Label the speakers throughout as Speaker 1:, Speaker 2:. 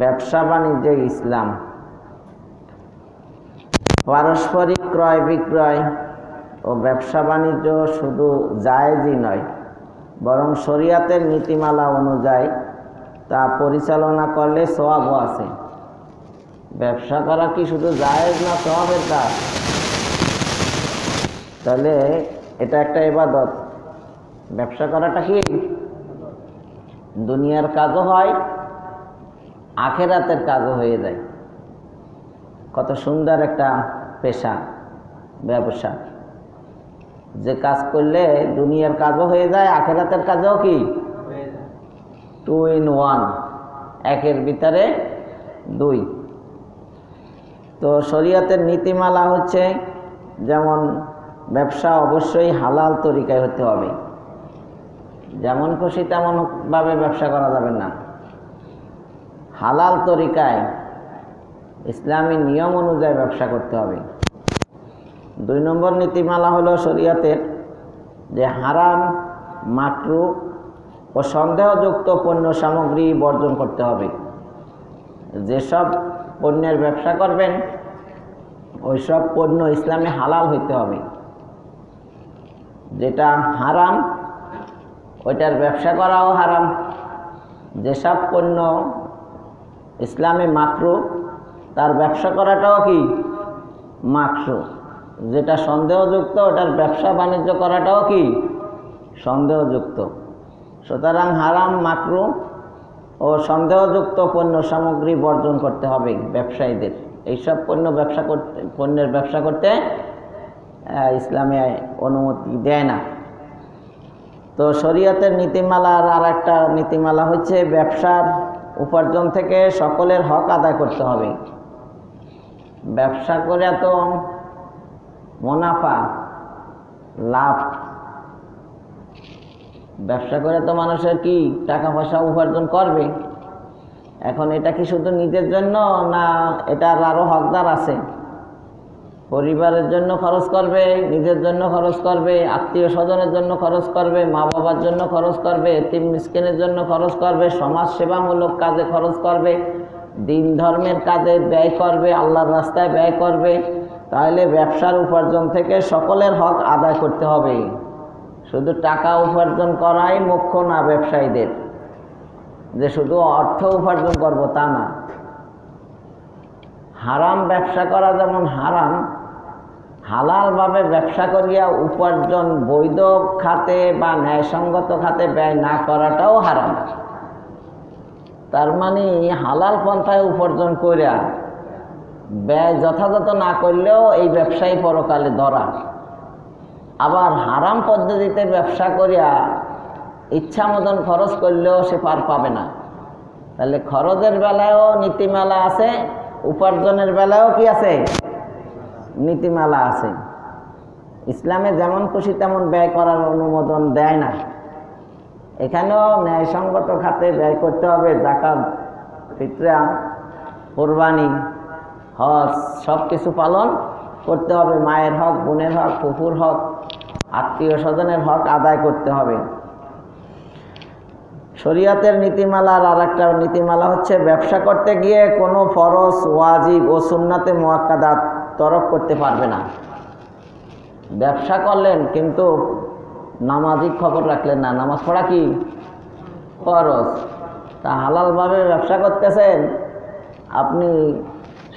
Speaker 1: ব্যবসা বাণিজ্যে ইসলাম। পারস্পরিক ক্রয় বিক্রয় ও ব্যবসা বাণিজ্য শুধু জায়েজই নয়, বরং শরীয়তের নীতিমালা অনুযায়ী তা পরিচালনা করলে সওয়াবও আছে। ব্যবসা করা কি শুধু জায়েজ না সওয়াবের কাজ? তাহলে এটা একটা ইবাদত। ব্যবসা করাটা কি দুনিয়ার কাজও হয়, আখিরাতের কাজও হয়ে যায়। কত সুন্দর একটা পেশা ব্যবসা, যে কাজ করলে দুনিয়ার কাজও হয়ে যায়, আখিরাতের কাজও কি 2 in 1, একের ভিতরে 2। তো শরীয়তের নীতিমালা হচ্ছে, যেমন ব্যবসা অবশ্যই হালাল তরিকায় হতে হবে। যেমন খুশি তেমন ভাবে ব্যবসা করা যাবে না, হালাল তরিকায় ইসলামী নিয়ম অনুযায়ী ব্যবসা করতে হবে। 2 নম্বর নীতিমালা হলো শরীয়তের, যে হারাম, মাকরুহ ও সন্দেহযুক্ত পণ্য সামগ্রী বর্জন করতে হবে। যেসব পণ্যের ব্যবসা করবেন ওই সব পণ্য ইসলামে হালাল হইতে হবে। যেটা হারাম ওইটার ব্যবসা করাও হারাম। যেসব পণ্য ইসলামে মাকরুহ তার ব্যবসা করাটাও কি মাকরুহ। যেটা সন্দেহযুক্ত ওটার ব্যবসা বাণিজ্য করাটাও কি সন্দেহযুক্ত। সুতরাং হারাম, মাকরুহ ও সন্দেহযুক্ত পণ্য সামগ্রী বর্জন করতে হবে ব্যবসায়ীদের। এইসব পণ্যের ব্যবসা করতে ইসলামে অনুমতি দেয় না। তো শরীয়তের নীতিমালার আর একটা নীতিমালা হচ্ছে, ব্যবসার উপার্জন থেকে সকলের হক আদায় করতে হবে। ব্যবসা করে তো মুনাফা লাভ, ব্যবসা করে তো মানুষের কি টাকা পয়সা উপার্জন করবে। এখন এটা কি শুধু নিজের জন্য, না এটার আরো হকদার আছে? পরিবারের জন্য খরচ করবে, নিজের জন্য খরচ করবে, আত্মীয় স্বজনের জন্য খরচ করবে, মা বাবার জন্য খরচ করবে, এতিম মিসকিনের জন্য খরচ করবে, সমাজ সেবামূলক কাজে খরচ করবে, দিন ধর্মের কাজে ব্যয় করবে, আল্লাহর রাস্তায় ব্যয় করবে। তাহলে ব্যবসার উপার্জন থেকে সকলের হক আদায় করতে হবে। শুধু টাকা উপার্জন করাই মুখ্য না ব্যবসায়ীদের, যে শুধু অর্থ উপার্জন করব তা না। হারাম ব্যবসা করা যেমন হারাম, হালালভাবে ব্যবসা করিয়া উপার্জন বৈধ খাতে বা ন্যায়সঙ্গত খাতে ব্যয় না করাটাও হারাম। তার মানে হালাল পন্থায় উপার্জন করিয়া ব্যয় যথাযথ না করলেও এই ব্যবসায়ী পরকালে ধরা। আবার হারাম পদ্ধতিতে ব্যবসা করিয়া ইচ্ছা মতন খরচ করলেও সে পার পাবে না। তাহলে খরচের বেলায়ও নীতিমালা আছে, উপার্জনের বেলায়ও কি আছে নীতিমালা আছে। ইসলামে যেমন খুশি তেমন ব্যয় করার অনুমোদন দেয় না। এখানেও ন্যায়সঙ্গত খাতে ব্যয় করতে হবে। যাকাত, ফিতরা, কোরবানি, হজ সব কিছু পালন করতে হবে। মায়ের হক, বোনের হক, ফুফুর হক, আত্মীয় স্বজনের হক আদায় করতে হবে। শরীয়তের নীতিমালার আর একটা নীতিমালা হচ্ছে, ব্যবসা করতে গিয়ে কোনো ফরজ, ওয়াজিব ও সুন্নাতে মুআক্কাদাত তরক করতে পারবে না। ব্যবসা করলেন কিন্তু নামাজির খবর রাখলেন না। নামাজ পড়া কি ফরজ, তা হালালভাবে ব্যবসা করতেছেন আপনি,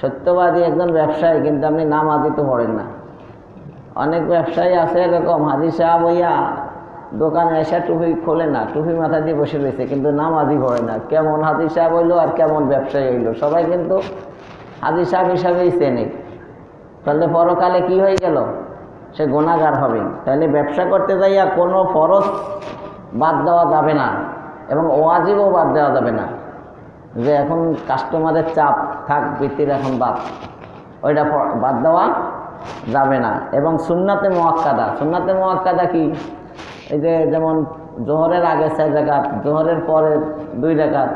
Speaker 1: সত্যবাদী একজন ব্যবসায়ী, কিন্তু আপনি নামাজি তো পড়েন না। অনেক ব্যবসায়ী আছে এরকম, হাজি সাহেব হইয়া দোকানে এসে টুপি খোলে না, টুপি মাথা দিয়ে বসে রয়েছে, কিন্তু নামাজি পড়ে না। কেমন হাজি সাহেব হইলো আর কেমন ব্যবসায়ী হইলো, সবাই কিন্তু হাজি সাহেব হিসাবেই চেনে। তাহলে পরকালে কি হয়ে গেল? সে গুনাহগার হবে। তাহলে ব্যবসা করতে যাইয়া কোনো ফরজ বাদ দেওয়া যাবে না এবং ওয়াজিবও বাদ দেওয়া যাবে না। যে এখন কাস্টমারের চাপ থাক, বৃত্তির এখন বাদ, ওইটা বাদ দেওয়া যাবে না। এবং সুন্নাতে মুআক্কাদা, সুন্নাতে মুআক্কাদা কি? এই যে যেমন জোহরের আগে 4 রাকাত, জোহরের পরে 2 রাকাত।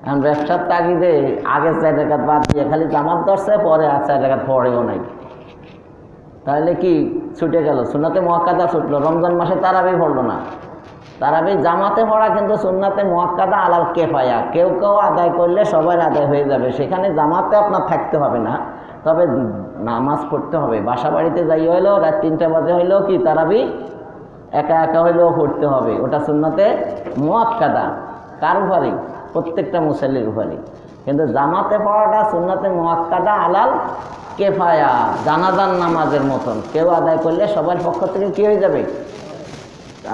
Speaker 1: এখন ব্যবসার তাগিদে আগে 4 রাকাত বাদ দিয়ে খালি জামাত ধরছে, পরে আর 4 রাকাত পড়েও নাই। তাহলে কি ছুটে গেল? সুন্নাতে মুআক্কাদা ছুটলো। রমজান মাসে তারাবি পড়লো না, তারাবি জামাতে পড়া কিন্তু সুন্নাতে মুআক্কাদা আলাল কিফায়া, কেউ কেউ আদায় করলে সবার আদায় হয়ে যাবে, সেখানে জামাতে আপনার থাকতে হবে না, তবে নামাজ পড়তে হবে। বাসা বাড়িতে যাই হইলেও রাত 3টা বাজে হইলেও কি তারাবি একা একা হইলেও পড়তে হবে, ওটা সুন্নাতে মুআক্কাদা। কার উপরে? প্রত্যেকটা মুসল্লির উপরে। কিন্তু জামাতে পড়াটা সুন্নাতে মুআক্কাদা আলাল কিফায়া, জানাজান নামাজের মতন, কেউ আদায় করলে সবার পক্ষ থেকে কি হয়ে যাবে?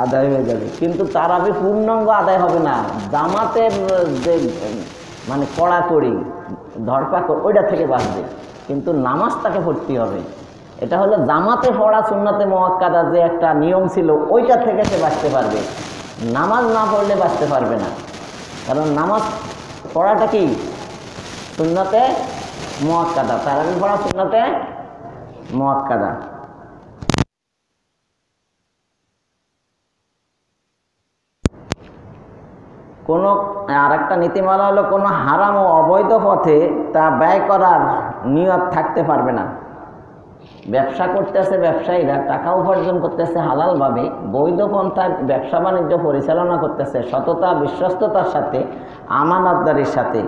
Speaker 1: আদায় হয়ে যাবে। কিন্তু তারাবি পূর্ণাঙ্গ আদায় হবে না, জামাতের যে মানে কড়াকড়ি ধরপাকড় ওইটা থেকে বাঁচবে, কিন্তু নামাজ তাকে পড়তে হবে। এটা হলো জামাতে পড়া সুন্নাতে মুআক্কাদা যে একটা নিয়ম ছিল, ওইটা থেকে সে বাঁচতে পারবে, নামাজ না পড়লে বাঁচতে পারবে না। কারণ নামাজ পড়াটা কি সুন্নাতে মুআক্কাদা, তারাবি পড়া সুন্নাতে মুআক্কাদা। কোনো আরেকটা নীতিমালা হলো কোনো হারাম ও অবৈধ পথে তা ব্যয় করার নিয়ত থাকতে পারবে না। ব্যবসা করতেছে ব্যবসায়ীরা, টাকা উপার্জন করতেছে হালালভাবে, বৈধ পন্থায় ব্যবসা বাণিজ্য পরিচালনা করতেছে সততা বিশ্বস্ততার সাথে, আমানতদারির সাথে,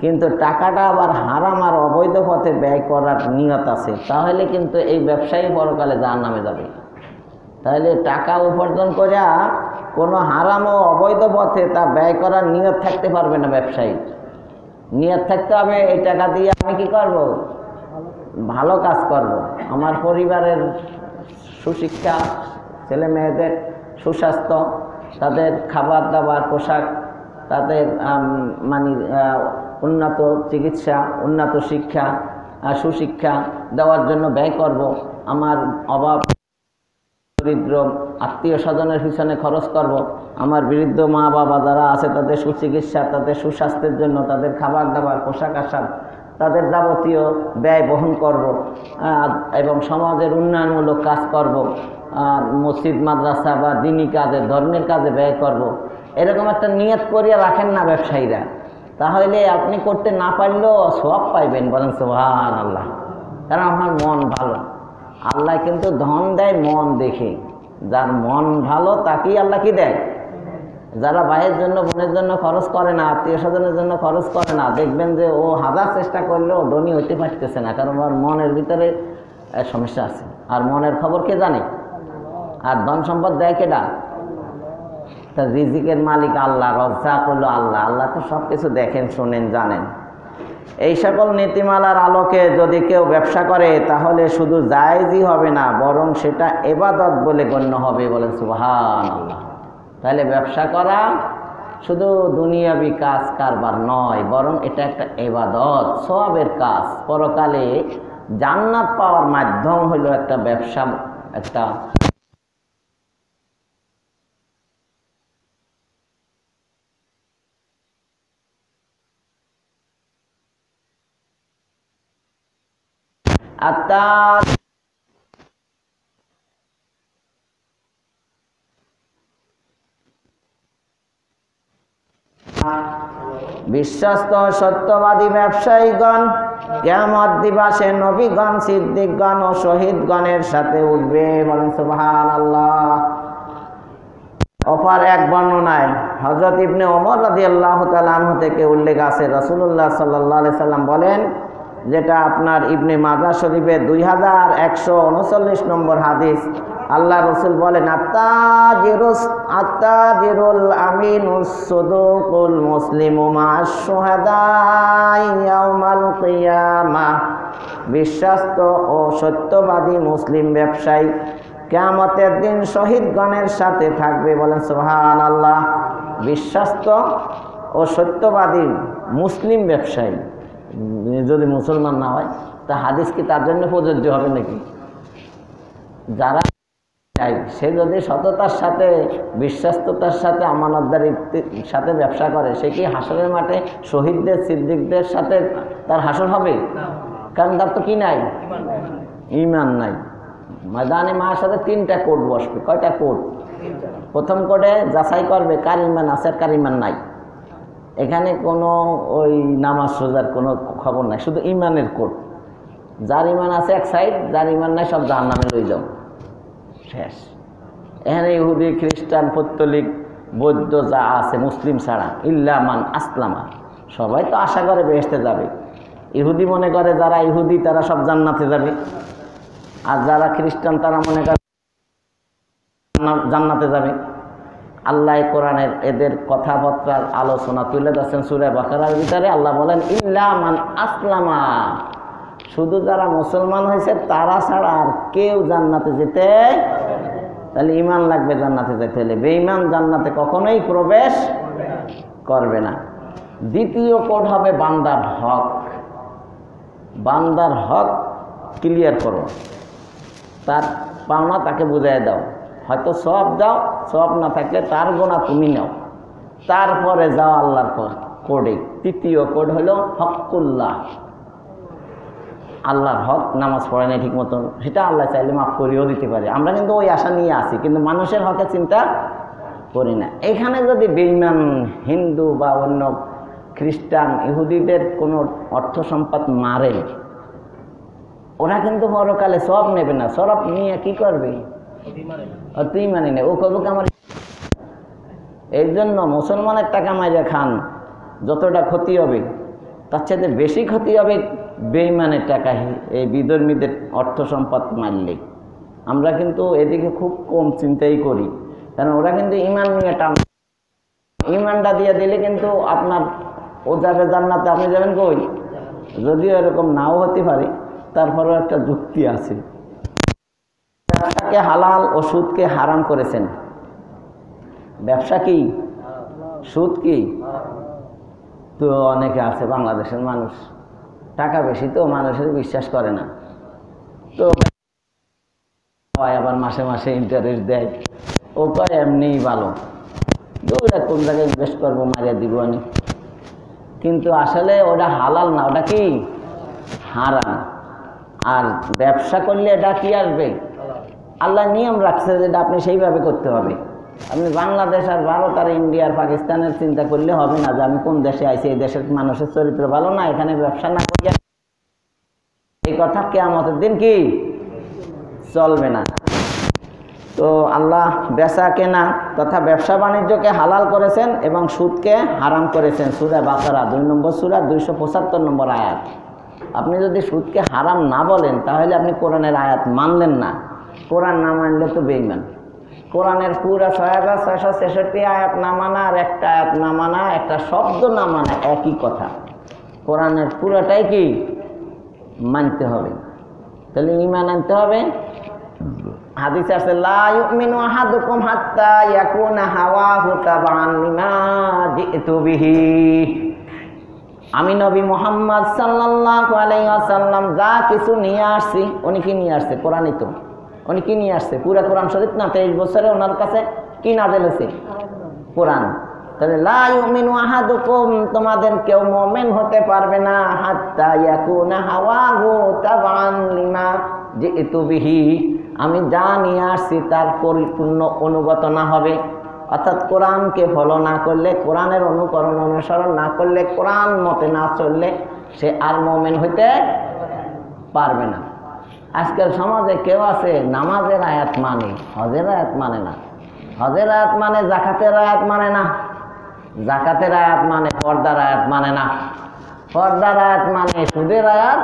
Speaker 1: কিন্তু টাকাটা আবার হারাম আর অবৈধ পথে ব্যয় করার নিয়ত আছে, তাহলে কিন্তু এই ব্যবসায়ী পরকালে জাহান্নামে যাবে। তাহলে টাকা উপার্জন করিয়া কোনো হারাম ও অবৈধ পথে তা ব্যয় করার নিয়ত থাকতে পারবে না ব্যবসায়ী। নিয়ত থাকতে হবে এই টাকা দিয়ে আমি কি করব? ভালো কাজ করব, আমার পরিবারের সুশিক্ষা, ছেলে মেয়েদের সুস্বাস্থ্য, তাদের খাবার দাবার, পোশাক, তাদের মানে উন্নত চিকিৎসা, উন্নত শিক্ষা, সুশিক্ষা দেওয়ার জন্য ব্যয় করব, আমার অভাব দরিদ্র আত্মীয় স্বজনের পিছনে খরচ করব, আমার বৃদ্ধ মা বাবা যারা আছে তাদের সুচিকিৎসা, তাদের সুস্বাস্থ্যের জন্য, তাদের খাবার দাবার, পোশাক আশাক, তাদের যাবতীয় ব্যয় বহন করব, এবং সমাজের উন্নয়নমূলক কাজ করব, মসজিদ মাদ্রাসা বা দিনী কাজে, ধর্মের কাজে ব্যয় করব। এরকম একটা নিয়ত করিয়া রাখেন না ব্যবসায়ীরা, তাহলে আপনি করতে না পারলেও সওয়াব পাইবেন, বলেন সুবহানাল্লাহ। কারণ আমার মন ভালো, আল্লাহ কিন্তু ধন দেয় মন দেখে, যার মন ভালো তাকেই আল্লাহ কি দেয়। যারা ভাইয়ের জন্য বোনের জন্য খরচ করে না, আত্মীয় স্বজনের জন্য খরচ করে না, দেখবেন যে ও হাজার চেষ্টা করলেও ধনী হইতে পারতেছে না, কারণ ওর মনের ভিতরে সমস্যা আছে। আর মনের খবর কে জানে? আর ধন সম্পদ দেয় কেডা? তার রিজিকের মালিক আল্লাহ, রজ্জাক হলো আল্লাহ। আল্লাহ তো সব কিছু দেখেন, শোনেন, জানেন। এই সকল নীতিমালার আলোকে যদি কেউ ব্যবসা করে তাহলে শুধু জায়েজই হবে না, বরং সেটা ইবাদত বলে গণ্য হবে, বলেন সুবহানাল্লাহ। তাহলে ব্যবসা করা শুধু দুনিয়াবি কাজ কারবার নয়, বরং এটা একটা ইবাদত, সওয়াবের কাজ। পরকালে জান্নাত পাওয়ার মাধ্যম হলো একটা ব্যবসা, একটা আত্মা। বিশ্বস্ত সত্যবাদী ব্যবসায়ীগণ কিয়ামত দিবসে নবীগণ, সিদ্দিকগণ ও শহীদগণের সাথে উঠবে, বলেন সুবহানাল্লাহ। অপর এক বর্ণনায় হযরত ইবনে ওমর রাদিয়াল্লাহু তাআলা আনহু থেকে উল্লেখ আছে, রাসূলুল্লাহ সাল্লাল্লাহু আলাইহি সাল্লাম বলেন, যেটা আপনার ইবনে মাজাহ শরীফে 2139 নম্বর হাদিস, আল্লাহ রসুল বলেন, আত্তাজিরুল আমিনুস সাদুকুল মুসলিমু মা'আশ শুহাদাই ইয়াউমাল কিয়ামাহ। বিশ্বস্ত ও সত্যবাদী মুসলিম ব্যবসায়ী কিয়ামতের দিন শহীদগণের সাথে থাকবে, বলেন সুবহানাল্লাহ। বিশ্বস্ত ও সত্যবাদী মুসলিম ব্যবসায়ী যদি মুসলমান না হয়, তা হাদিস কি তার জন্য প্রযোজ্য হবে নাকি? যারা সে যদি সততার সাথে, বিশ্বস্ততার সাথে, আমানতদারির সাথে ব্যবসা করে, সে কি হাসরের মাঠে শহীদদের, সিদ্দিকদের সাথে তার হাসর হবে? কারণ তার তো কি নাই? ঈমান নাই। ময়দানে মাহশরে 3টা কোড বসবে। কয়টা কোড? প্রথম কোডে যাচাই করবে কার ঈমান আছে আর কার ঈমান নাই। এখানে কোনো ওই নামাজ রোজার কোনো খবর নাই, শুধু ঈমানের কোড। যার ঈমান আছে এক সাইড, যার ঈমান নাই সব জাহান্নামে লই যাও, শেষ। এখানে ইহুদি, খ্রিস্টান, পৌত্তলিক বৈধ যা আছে মুসলিম ছাড়া, ইল্লা মান আসলামা। সবাই তো আশা করে বেহেশতে যাবে। ইহুদি মনে করে যারা ইহুদি তারা সব জান্নাতে যাবে, আর যারা খ্রিস্টান তারা মনে করে জান্নাতে যাবে। আল্লাহ কোরআনের এদের কথাবার্তার আলোচনা তুলে যাচ্ছেন সূরা বাকারার ভিতরে। আল্লাহ বলেন ইল্লা মান আসলামা, শুধু যারা মুসলমান হয়েছে তারা ছাড়া আর কেউ জান্নাতে যেতে। তাহলে ঈমান লাগবে জান্নাতে যেতে হলে। বেঈমান জান্নাতে কখনোই প্রবেশ করবে না। দ্বিতীয় কোড হবে বান্দার হক। বান্দার হক ক্লিয়ার করো, তার পাওনা তাকে বুঝাই দাও। হয়তো সব দাও, সব না থাকলে তার গোনা তুমি নাও, তারপরে যাও আল্লাহর কোডে। তৃতীয় কোড হলো হকুল্লাহ, আল্লাহর হক। নামাজ পড়ে না ঠিক মতন, সেটা আল্লাহ চাইলে মাফ করিয়েও দিতে পারে। আমরা কিন্তু ওই আশা নিয়ে আসি, কিন্তু মানুষের হকে চিন্তা করি না। এখানে যদি বেঈমান হিন্দু বা অন্য খ্রিস্টান ইহুদিদের কোনো অর্থ সম্পদ মারে, ওরা কিন্তু পরকালে সব নেবে না। সব নিয়ে কি করবে? তুই মানি না, ও কবুক আমার। এই জন্য মুসলমানের টাকা মাইরে খান, যতটা ক্ষতি হবে তার চাইতে বেশি ক্ষতি হবে বেঈমানের টাকা, এই বিধর্মীদের অর্থ সম্পদ মারলে। আমরা কিন্তু এদিকে খুব কম চিন্তাই করি, কারণ ওরা কিন্তু ঈমান নিয়ে টান। ঈমানটা দিয়ে দিলে কিন্তু আপনার ও যাবে জান্নাতে, আপনি যাবেন কই? যদিও এরকম নাও হতে পারে, তারপরেও একটা যুক্তি আছে। ব্যবসাকে হালাল ও সুদকে হারাম করেছেন। ব্যবসা কি? সুদ কি? তো অনেকে আছে বাংলাদেশের মানুষ টাকা বেশি তো মানুষের বিশ্বাস করে না, তো আবার মাসে মাসে ইন্টারেস্ট দেয়। ও কয় এমনিই ভালো, ওটা কোন জায়গায় ইনভেস্ট করবো, মারিয়া দিব আমি। কিন্তু আসলে ওটা হালাল না, ওটা কি? হারাম। আর ব্যবসা করলে এটা কি আসবে? আল্লাহ নিয়ম রাখছে যেটা আপনি সেইভাবে করতে হবে। আপনি বাংলাদেশ আর ভারত আর ইন্ডিয়া আর পাকিস্তানের চিন্তা করলে হবে না যে আমি কোন দেশে আইছি, এই দেশের মানুষের চরিত্র ভালো না, এখানে ব্যবসা না করিয়া। এই কথা কিয়ামতের দিন কি চলবে না। তো আল্লাহ বেচা কেনা তথা ব্যবসা বাণিজ্যকে হালাল করেছেন এবং সুদকে হারাম করেছেন। সূরা বাকারা 2 নম্বর সূরা 275 নম্বর আয়াত। আপনি যদি সুদকে হারাম না বলেন তাহলে আপনি কোরআনের আয়াত মানলেন না। কোরআন না মানলে তো বেঈমান। কোরআনের পুরা 6666 আয়াত না মানা আর একটা আয়াত না মানা, একটা শব্দ না মানা একই কথা। কোরআনের পুরাটাই কি মানতে হবে। তাহলে ঈমান আনতে হবে। হাদিসে আছে লা ইউমিনু আহাদুকুম হাত্তা ইয়াকুনা হাওয়াহু তাবান লিমা জিতু বিহি। আমি নবী মুহাম্মদ সাল্লাল্লাহু আলাইহি ওয়াসাল্লাম যা কিছু নিয়ে আসছি, উনি কি নিয়ে আসছে? কোরআনই তো। উনি কি নিয়ে আসছে? পুরা কোরআন শরীফ না? 23 বছরে ওনার কাছে কি নাযিল হয়েছে? কোরআন। তাহলে লা ইউমিনু আহাদুকুম, তোমাদের কেউ মুমিন হতে পারবে না, হাত্তা ইয়াকুনা হাওয়াহু তাবান লিমা জিতু বিহি, আমি যা নিয়ে আসছি তার পরিপূর্ণ অনুগত না হবে। অর্থাৎ কোরআনকে ফলো না করলে, কোরআনের অনুকরণ অনুসরণ না করলে, কোরআন মতে না চললে সে আর মুমিন হইতে পারবে না। আজকের সমাজে কেউ আছে নামাজের আয়াত মানে, হজের আয়াত মানে না। হজের আয়াত মানে যাকাতের আয়াত মানে না, যাকাতের আয়াত মানে পর্দার আয়াত মানে না, পর্দার আয়াত মানে সুদের আয়াত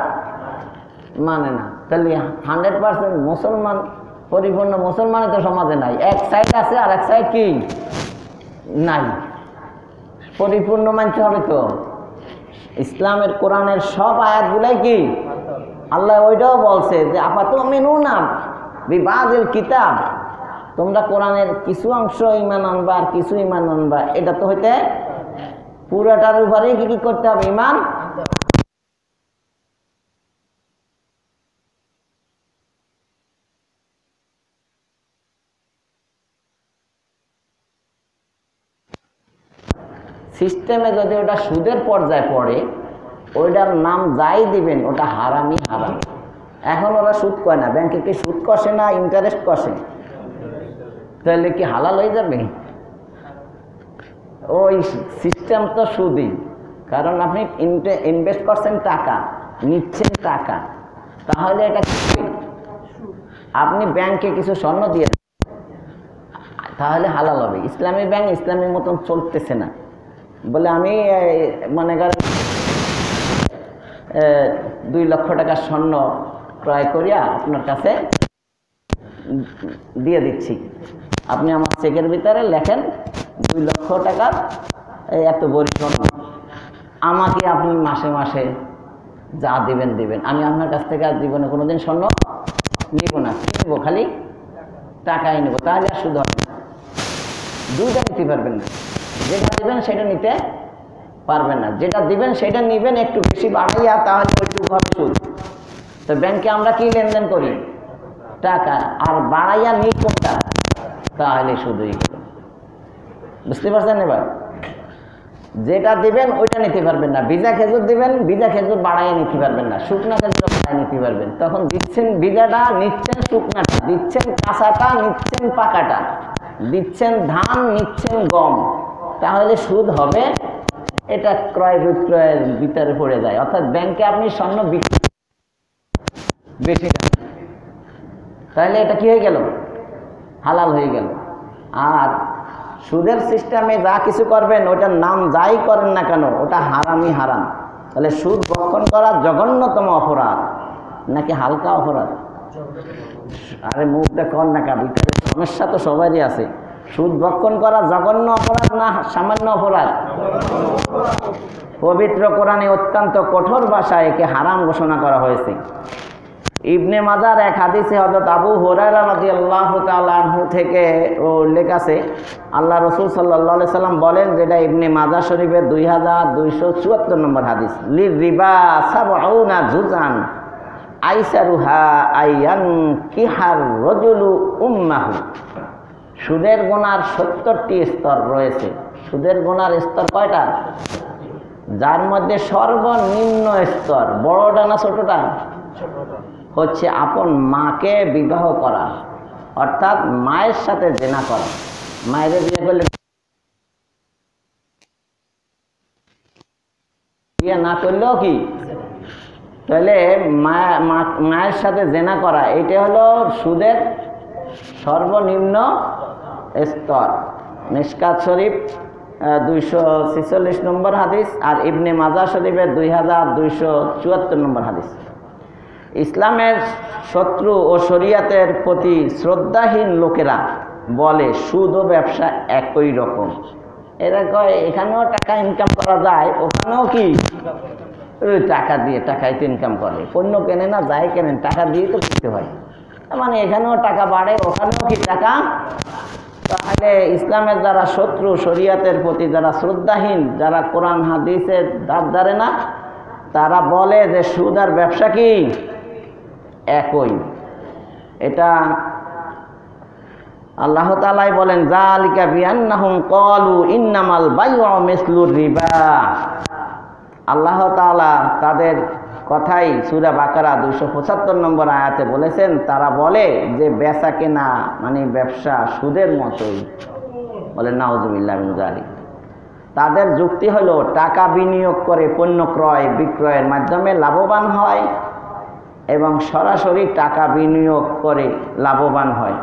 Speaker 1: মানে না। তাহলে 100% মুসলমান, পরিপূর্ণ মুসলমানই তো সমাজে নাই। এক সাইড আছে আর এক সাইড কি নাই। পরিপূর্ণ মানতে হবে তো। ইসলামের কোরআনের সব আয়াতগুলাই কি আল্লাহ ওইটাও বলছে যে আফাতুমিনুনা বিবাযিল কিতাব, তোমরা কোরআনের কিছু অংশ ঈমান আনবা আর কিছু ঈমান আনবা। এটা তো হইতে পুরাটার উপরেই কি করতে হবে? ঈমান। সিস্টেমে যদি ওটা সুদের পর্যায়ে পড়ে, ওইটার নাম যাই দিবেন ওটা হারামই হারাম। এখন ওরা সুদ কয় না, ব্যাংকে কি সুদ কষে না ইন্টারেস্ট কষে? তাহলে কি হালাল হয়ে যাবে? ওই সিস্টেম তো সুদই, কারণ আপনি ইনভেস্ট করছেন টাকা, নিচ্ছেন টাকা, তাহলে এটা কি? আপনি ব্যাংকে কিছু স্বর্ণ দিয়ে তাহলে হালাল হবে। ইসলামী ব্যাংক ইসলামী মতন চলতেছে না বলে আমি মনে করেন 2 লক্ষ টাকার স্বর্ণ ক্রয় করিয়া আপনার কাছে দিয়ে দিচ্ছি, আপনি আমার চেকের ভিতরে লেখেন 2 লক্ষ টাকার এত বড়ি স্বর্ণ, আমাকে আপনি মাসে মাসে যা দিবেন দিবেন, আমি আপনার কাছ থেকে আর জীবনে কোনোদিন স্বর্ণ নিব না, কিনবো খালি টাকাই নেব, তাহলে আর সুদ হবে না। 2টা নিতে পারবেন না, যেটা দিবেন সেটা নিতে পারবেন না, যেটা দিবেন সেটা নিবেন একটু বেশি বাড়াইয়া, তাহলে ওইটুকু হবে সুদ। তো ব্যাংকে আমরা কি লেনদেন করি? টাকা, আর বাড়াইয়া নিই কোনটা? তাহলে সুদ হয়ে গেল। বুঝতে পারছেন? এবার যেটা দিবেন ওইটা নিতে পারবেন না। ভিজা খেজুর দিবেন, ভিজা খেজুর বাড়াইয়া নিতে পারবেন না, শুকনা খেজুর বাড়াই নিতে পারবেন। তখন দিচ্ছেন ভিজাটা, নিচ্ছেন শুকনাটা, দিচ্ছেন কাঁচাটা, নিচ্ছেন পাকাটা, দিচ্ছেন ধান, নিচ্ছেন গম, তাহলে সুদ হবে। এটা ক্রয় বিক্রয়ের ভিতরে পড়ে যায়। অর্থাৎ ব্যাংকে আপনি স্বর্ণ বিক্রি বেশি, তাহলে এটা কি হয়ে গেল? হালাল হয়ে গেল। আর সুদের সিস্টেমে যা কিছু করবেন ওটার নাম যাই করেন না কেন ওটা হারামই হারাম। তাহলে সুদ ভক্ষণ করা জঘন্যতম অপরাধ নাকি হালকা অপরাধ? আরে মুখটা কর না, ভিতরে সমস্যা তো সবারই আছে। সুদ ভক্ষণ করা জঘন্য অপরাধ না সামান্য অপরাধ? পবিত্র কোরআনে অত্যন্ত কঠোর ভাষায় একে হারাম ঘোষণা করা হয়েছে। ইবনে মাজার এক হাদিসে হযরত আবু হুরায়রা রাদিয়াল্লাহু তাআলা আনহু থেকে উল্লেখ আছে, আল্লাহ রাসূল সাল্লাল্লাহু আলাইহি সাল্লাম বলেন, যেটা ইবনে মাজাহ শরীফের 2274 নম্বর হাদিস, লির রিবা সাবউনা জুজান আইসারুহা আইয়ান কিহার রাজুলু উম্মাহু। সুদের গুনার 70টি স্তর রয়েছে। সুদের গুনার স্তর কয়টা? যার মধ্যে সর্বনিম্ন স্তর, বড়টা না ছোটটা? হচ্ছে আপন মাকে বিবাহ করা, অর্থাৎ মায়ের সাথে জেনা করা। মায়ের বিয়ে করলে বিয়ে না করলেও কি, তাহলে মায়ের সাথে জেনা করা, এটা হলো সুদের সর্বনিম্ন স্তর। মিশকাত শরীফ 246 নম্বর হাদিস আর ইবনে মাজাহ শরীফের 2274 নম্বর হাদিস। ইসলামের শত্রু ও শরিয়াতের প্রতি শ্রদ্ধাহীন লোকেরা বলে সুদ ও ব্যবসা একই রকম। এরা কয় এখানেও টাকা ইনকাম করা যায়, ওখানেও কি টাকা দিয়ে, টাকায় তো ইনকাম করে। পণ্য কেনে না, যাই কেনেন টাকা দিয়ে তো কিনতে হয়, মানে এখানেও টাকা বাড়ে, ওখানেও কি টাকা। তাহলে ইসলামের যারা শত্রু, শরিয়াতের প্রতি যারা শ্রদ্ধাহীন, যারা কোরআন হাদিসের ধার ধারে না, তারা বলে যে সুদ আর ব্যবসা কি একই। এটা আল্লাহ তাআলাই বলেন, যালিকা বিআন্নাহুম ক্বালু ইন্নামাল বাইউ মিসলুর রিবা। আল্লাহ তাআলা তাদের কথাই সূরা বাকারা 275 নম্বর আয়াতে বলেছেন, তারা বলে যে বেচা কেনা মানে ব্যবসা সুদের মতোই। বলে নাউযুবিল্লাহ মিন যালিক। তাদের যুক্তি হলো টাকা বিনিয়োগ করে পণ্য ক্রয় বিক্রয়ের মাধ্যমে লাভবান হয় এবং সরাসরি টাকা বিনিয়োগ করে লাভবান হয়।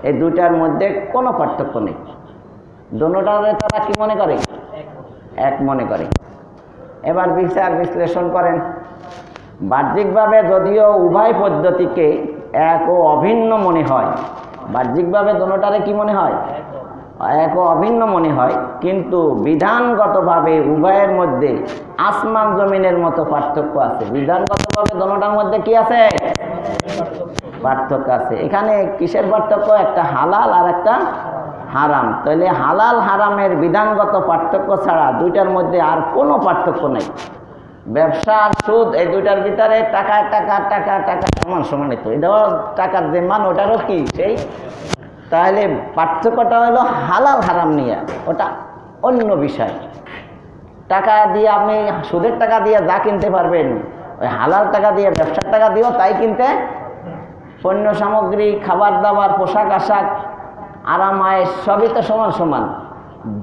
Speaker 1: এই দুইটার মধ্যে কোনো পার্থক্য নেই। দোনোটারে তারা কি মনে করে? এক মনে করে। এবার বিচার বিশ্লেষণ করেন। বাহ্যিকভাবে যদিও উভয় পদ্ধতিকে এক ও অভিন্ন মনে হয়, বাহ্যিকভাবে দোনোটারে কি মনে হয়? এক ও অভিন্ন মনে হয়, কিন্তু বিধানগতভাবে উভয়ের মধ্যে আসমান জমিনের মতো পার্থক্য আছে। বিধানগতভাবে দোনোটার মধ্যে কি আছে? পার্থক্য আছে। এখানে কিসের পার্থক্য? একটা হালাল আর একটা হারাম। তাহলে হালাল হারামের বিধানগত পার্থক্য ছাড়া দুইটার মধ্যে আর কোনো পার্থক্য নেই। ব্যবসা আর সুদ এই দুইটার ভিতরে টাকা টাকা টাকা টাকা সমান সমানই তো। এটাও টাকার যে মান ওটারও কি সেই। তাহলে পার্থক্যটা হলো হালাল হারাম নিয়ে, ওটা অন্য বিষয়। টাকা দিয়ে আপনি সুদের টাকা দিয়ে যা কিনতে পারবেন, ওই হালাল টাকা দিয়ে, ব্যবসার টাকা দিয়েও তাই কিনতে। পণ্য সামগ্রী, খাবার দাবার, পোশাক আশাক, আরাম আয়েশ সবই তো সমান সমান।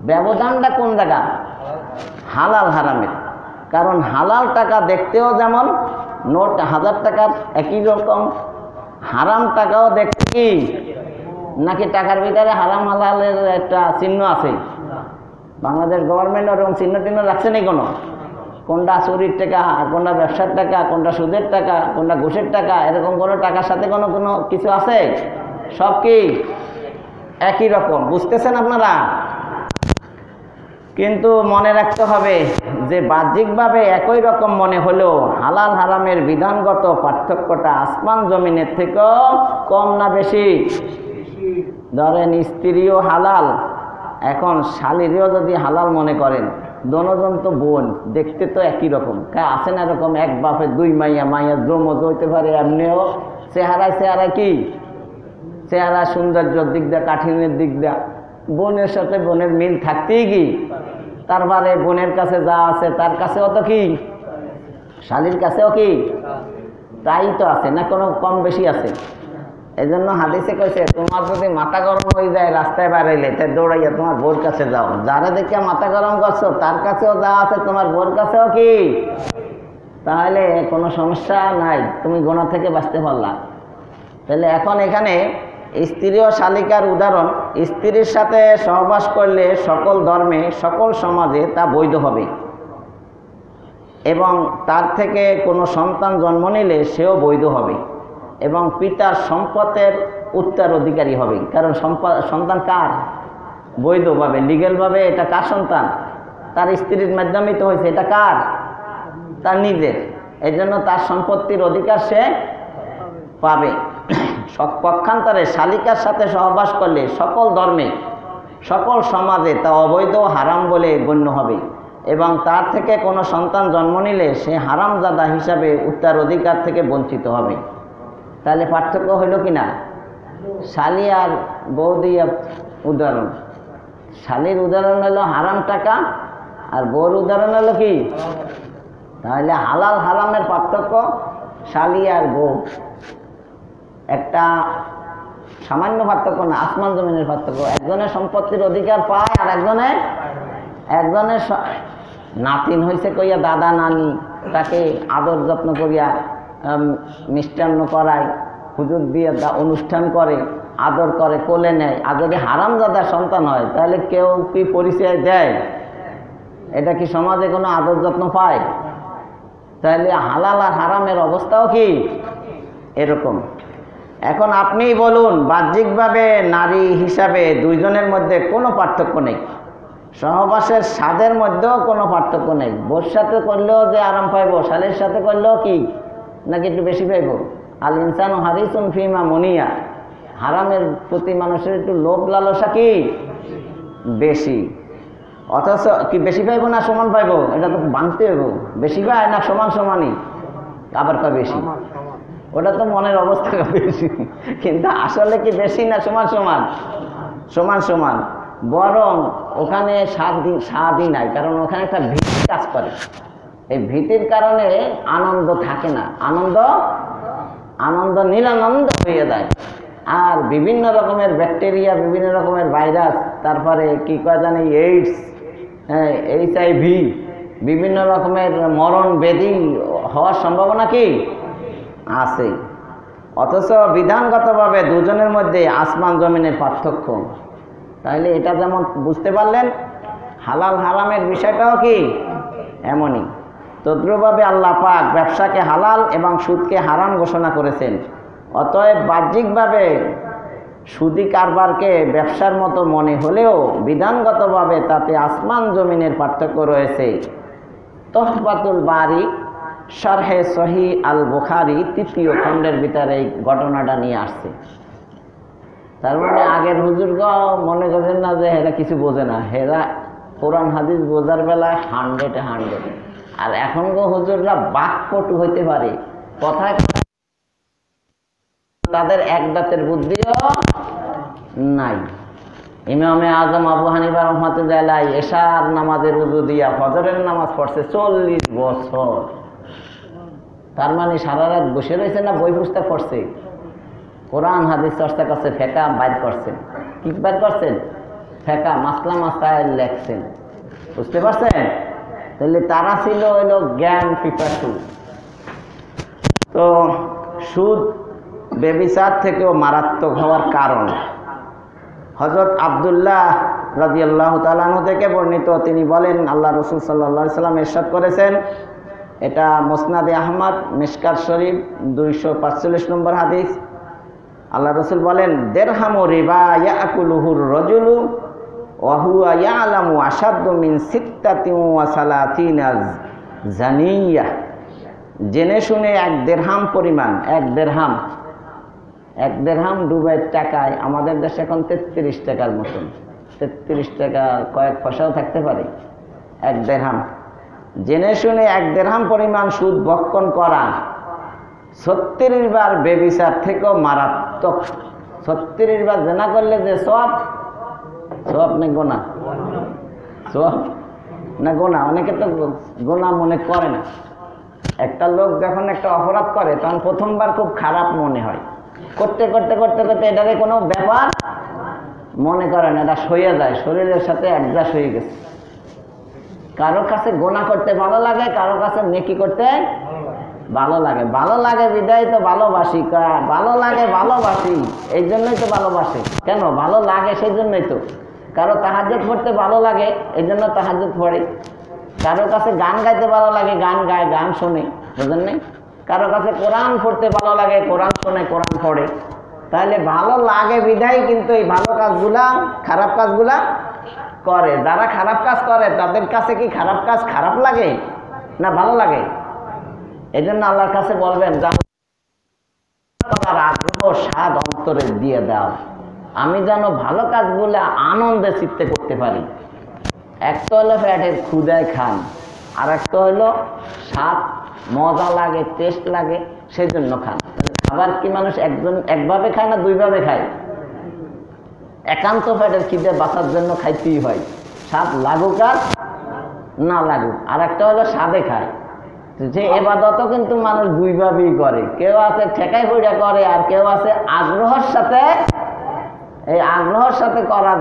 Speaker 1: ব্যবধানটা কোন জায়গা? হালাল হারামের। কারণ হালাল টাকা দেখতেও যেমন নোট 1000 টাকার একই রকম, হারাম টাকাও দেখতে কি নাকি টাকার ভিতরে হারাম হালালের একটা চিহ্ন আছে? বাংলাদেশ গভর্নমেন্ট ওরকম চিহ্ন টিহ্ন রাখছে নাকি কোনো? কোনটা চুরির টাকা, কোনটা ব্যবসার টাকা, কোনটা সুদের টাকা, কোনটা ঘুষের টাকা, এরকম কোনো টাকার সাথে কোনো কোনো কিছু আছে? সব কি একই রকম, বুঝতেছেন আপনারা? কিন্তু মনে রাখতে হবে যে বাহ্যিকভাবে একই রকম মনে হলেও হালাল হারামের বিধানগত পার্থক্যটা আসমান জমিনের থেকেও কম না বেশি? ধরেন স্ত্রীও হালাল, এখন শালীরও যদি হালাল মনে করেন, দোনোজন তো বোন, দেখতে তো একই রকম, আছে না এরকম এক বাপের দুই মাইয়া, মাইয়া দ্রমজ হইতে পারে, এমনিও চেহারায় কি চেহারা সৌন্দর্যের দিক দিয়ে, কাঠিন্যের দিক দিয়ে বোনের সাথে বোনের মিল থাকতেই কি, তারপরে বোনের কাছে যা আছে তার কাছেও তো কি, শালীর কাছেও কি তাই তো আছে না, কোনো কম বেশি আছে? এই জন্য হাদিসে কইছে, তোমার যদি মাথা গরম হয়ে যায় রাস্তায় বেরাইলে, তাই দৌড়াইয়া তোমার বোর কাছে যাও, যারা দেখে মাথা গরম করছো তার কাছেও যা আছে তোমার বোর কাছেও কি, তাহলে কোনো সমস্যা নাই, তুমি গুনাহ থেকে বাঁচতে পারলা। তাহলে এখন এখানে স্ত্রী ও শালিকার উদাহরণ, স্ত্রীর সাথে সহবাস করলে সকল ধর্মে সকল সমাজে তা বৈধ হবে এবং তার থেকে কোনো সন্তান জন্ম নিলে সেও বৈধ হবে এবং পিতার সম্পদের উত্তরাধিকারী হবে। কারণ সন্তান কার? বৈধভাবে, লিগ্যালভাবে এটা কার সন্তান? তার স্ত্রীর মাধ্যমেই তো হয়েছে, এটা কার? তার নিজের। এই জন্য তার সম্পত্তির অধিকার সে পাবে। পক্ষান্তরে শালিকার সাথে সহবাস করলে সকল ধর্মে সকল সমাজে তা অবৈধ হারাম বলে গণ্য হবে এবং তার থেকে কোনো সন্তান জন্ম নিলে সে হারামজাদা হিসাবে উত্তরাধিকার থেকে বঞ্চিত হবে। তাহলে পার্থক্য হইল কি না? শালি আর বৌদি উদাহরণ, শালির উদাহরণ হলো হারাম টাকা আর বউর উদাহরণ হলো কি? তাহলে হালাল হারামের পার্থক্য শালি আর বউ, একটা সামান্য পার্থক্য না, আসমান জমিনের পার্থক্য। একজনের সম্পত্তির অধিকার পায় আর একজনের নাতিন হয়েছে কইয়া দাদা নানি তাকে আদর যত্ন করিয়া মিষ্টান্ন করায়, হুজুর দিয়ে অনুষ্ঠান করে, আদর করে, কোলে নেয়। আর যদি হারামজাদা সন্তান হয় তাহলে কেউ কি পরিচয় দেয়? এটা কি সমাজে কোনো আদর যত্ন পায়? তাহলে হালাল আর হারামের অবস্থাও কি এরকম। এখন আপনিই বলুন, বাহ্যিকভাবে নারী হিসাবে দুইজনের মধ্যে কোনো পার্থক্য নেই, সহবাসের স্বাদের মধ্যেও কোনো পার্থক্য নেই। বোর সাথে করলেও যে আরাম পাইব, শালীর সাথে করলেও কি নাকি একটু বেশি পাইব? আল ইনসানু হারিসুন ফিমা মনিয়া, হারামের প্রতি মানুষের একটু লোভ লালসা কি বেশি। অথচ কি বেশি পাইব না সমান পাইব? এটা তো বাঁধতে হইব, বেশি পায় না সমান সমানই, আবার কয় বেশি, ওটা তো মনের অবস্থা বেশি, কিন্তু আসলে কি বেশি না সমান সমান? সমান সমান। বরং ওখানে স্বাদই নাই, কারণ ওখানে একটা ভীতি কাজ করে। এই ভীতির কারণে আনন্দ থাকে না, আনন্দ নিরানন্দ হয়ে যায়। আর বিভিন্ন রকমের ব্যাকটেরিয়া, বিভিন্ন রকমের ভাইরাস, তারপরে কি কয় জানি এইডস, HIV, বিভিন্ন রকমের মরণ ব্যাধি হওয়ার সম্ভাবনা কি আছে। অথচ বিধানগতভাবে দুজনের মধ্যে আসমান জমিনের পার্থক্য। তাহলে এটা যেমন বুঝতে পারলেন, হালাল হারামের বিষয়টাও কি এমনই। তদ্রূপভাবে আল্লাহ পাক ব্যবসাকে হালাল এবং সুদকে হারাম ঘোষণা করেছেন। অতএব বাহ্যিকভাবে সুদি কারবারকে ব্যবসার মতো মনে হলেও বিধানগতভাবে তাতে আসমান জমিনের পার্থক্য রয়েছে। তহফাতুল বারি শারহে সহি আল বুখারী ৩য় খণ্ডের ভিতরে এই ঘটনাটা নিয়ে আসছে। তার মানে আগের হুজুরগণ মনে করছেন না যে এরা কিছু বোঝে না, এরা কোরআন হাদিস বোঝার বেলায় 100 আর এখনকার হুজুররা বাকপটু হইতে পারে, কথায় তাদের এক দাঁতের বুদ্ধিও নাই। ইমামে আজম আবু হানিফা রহমাতুল্লাহ আলাইহি এশার নামাজের উযু দিয়া ফজরের নামাজ পড়ছে 40 বছর। তার মানে সারা রাত বসে রয়েছে না বই পুস্তক পড়ছে, কোরআন হাদিস চর্চা করছে, ফেকা বাইর করছেন। কি বাইর করছেন? ফেকা, মাসলা মাসাইল লেখছেন। বুঝতে পারছেন? তাহলে তারা ছিল হইল জ্ঞান পিপাসু। তো সুদ ব্যভিচার থেকেও মারাত্মক হওয়ার কারণ হযরত আব্দুল্লাহ রাদিয়াল্লাহু তাআলা আনহু থেকে বর্ণিত, তিনি বলেন আল্লাহ রাসূল সাল্লাল্লাহু আলাইহি সাল্লাম ইরশাদ করেছেন, এটা মুসনাদে আহমদ মিশকাত শরীফ 245 নম্বর হাদিস। আল্লাহ রাসূল বলেন, দিরহামু রিবা ইয়াকুলুহুর রাজুলু ওয়া হুয়া ইয়ালামু আশাদ্দু মিন সিত্তাতিন ওয়া সালাতিনা জানিয়া। জেনে শুনে এক দেরহাম পরিমাণ, এক দেরহাম দুবাইয়ের টাকায় আমাদের দেশে এখন 33 টাকার মতন, 33 টাকা কয়েক পয়সাও থাকতে পারে এক দেরহাম। জেনে শুনে এক দেরহাম পরিমাণ সুদ ভক্ষণ করা 36 বার বেবিচার থেকেও মারাত্মক। 36 বার জেনা করলে যে সওয়াব না গোনা, সওয়াব না গোনা, অনেকে তো গোনা মনে করে না। একটা লোক যখন একটা অপরাধ করে তখন প্রথমবার খুব খারাপ মনে হয়, করতে করতে করতে করতে এটারে কোনো ব্যাপার মনে করে না, এটা সইয়া যায়, শরীরের সাথে অ্যাডজাস্ট হয়ে গেছে। কারো কাছে গোনা করতে ভালো লাগে, কারো কাছে নেকি করতে ভালো লাগে। ভালো লাগে বিদায় তো ভালোবাসি, ভালোবাসি এই জন্যই তো ভালোবাসি। কেন ভালো লাগে? সেই জন্যই তো। কারো তাহাজ্জুদ পড়তে ভালো লাগে, এই জন্য তাহাজ্জুদ পড়ে। কারো কাছে গান গাইতে ভালো লাগে, গান গায়, গান শোনে, বুঝলেন নাই? কারো কাছে কোরআন পড়তে ভালো লাগে, কোরআন শোনে, কোরআন পড়ে। তাহলে ভালো লাগে বিধায় কিন্তু এই ভালো কাজগুলা খারাপ কাজগুলা করে। যারা খারাপ কাজ করে তাদের কাছে কি খারাপ কাজ খারাপ লাগে না ভালো লাগে? এই জন্য আল্লাহর কাছে বলবেন, আগ্রহ স্বাদ অন্তরে দিয়ে দাও, আমি যেন ভালো কাজগুলো আনন্দে চিত্তে করতে পারি। একটা হলো পেটের ক্ষুদায় খান, আর একটা হলো স্বাদ মজা লাগে, টেস্ট লাগে, সেই জন্য খান। খাবার কি মানুষ একভাবে খায় না দুইভাবে খায়? একান্ত পেটের খিদে বাঁচার জন্য খাইতেই হয়, স্বাদ লাগুক আর না লাগুক। আর একটা হলো স্বাদে খায়। যে ইবাদতও কিন্তু মানুষ দুইভাবেই করে, কেউ আছে ঠেকাই পড়া করে, আর কেউ আছে আগ্রহের সাথে। এই আগ্রহের সাথে করার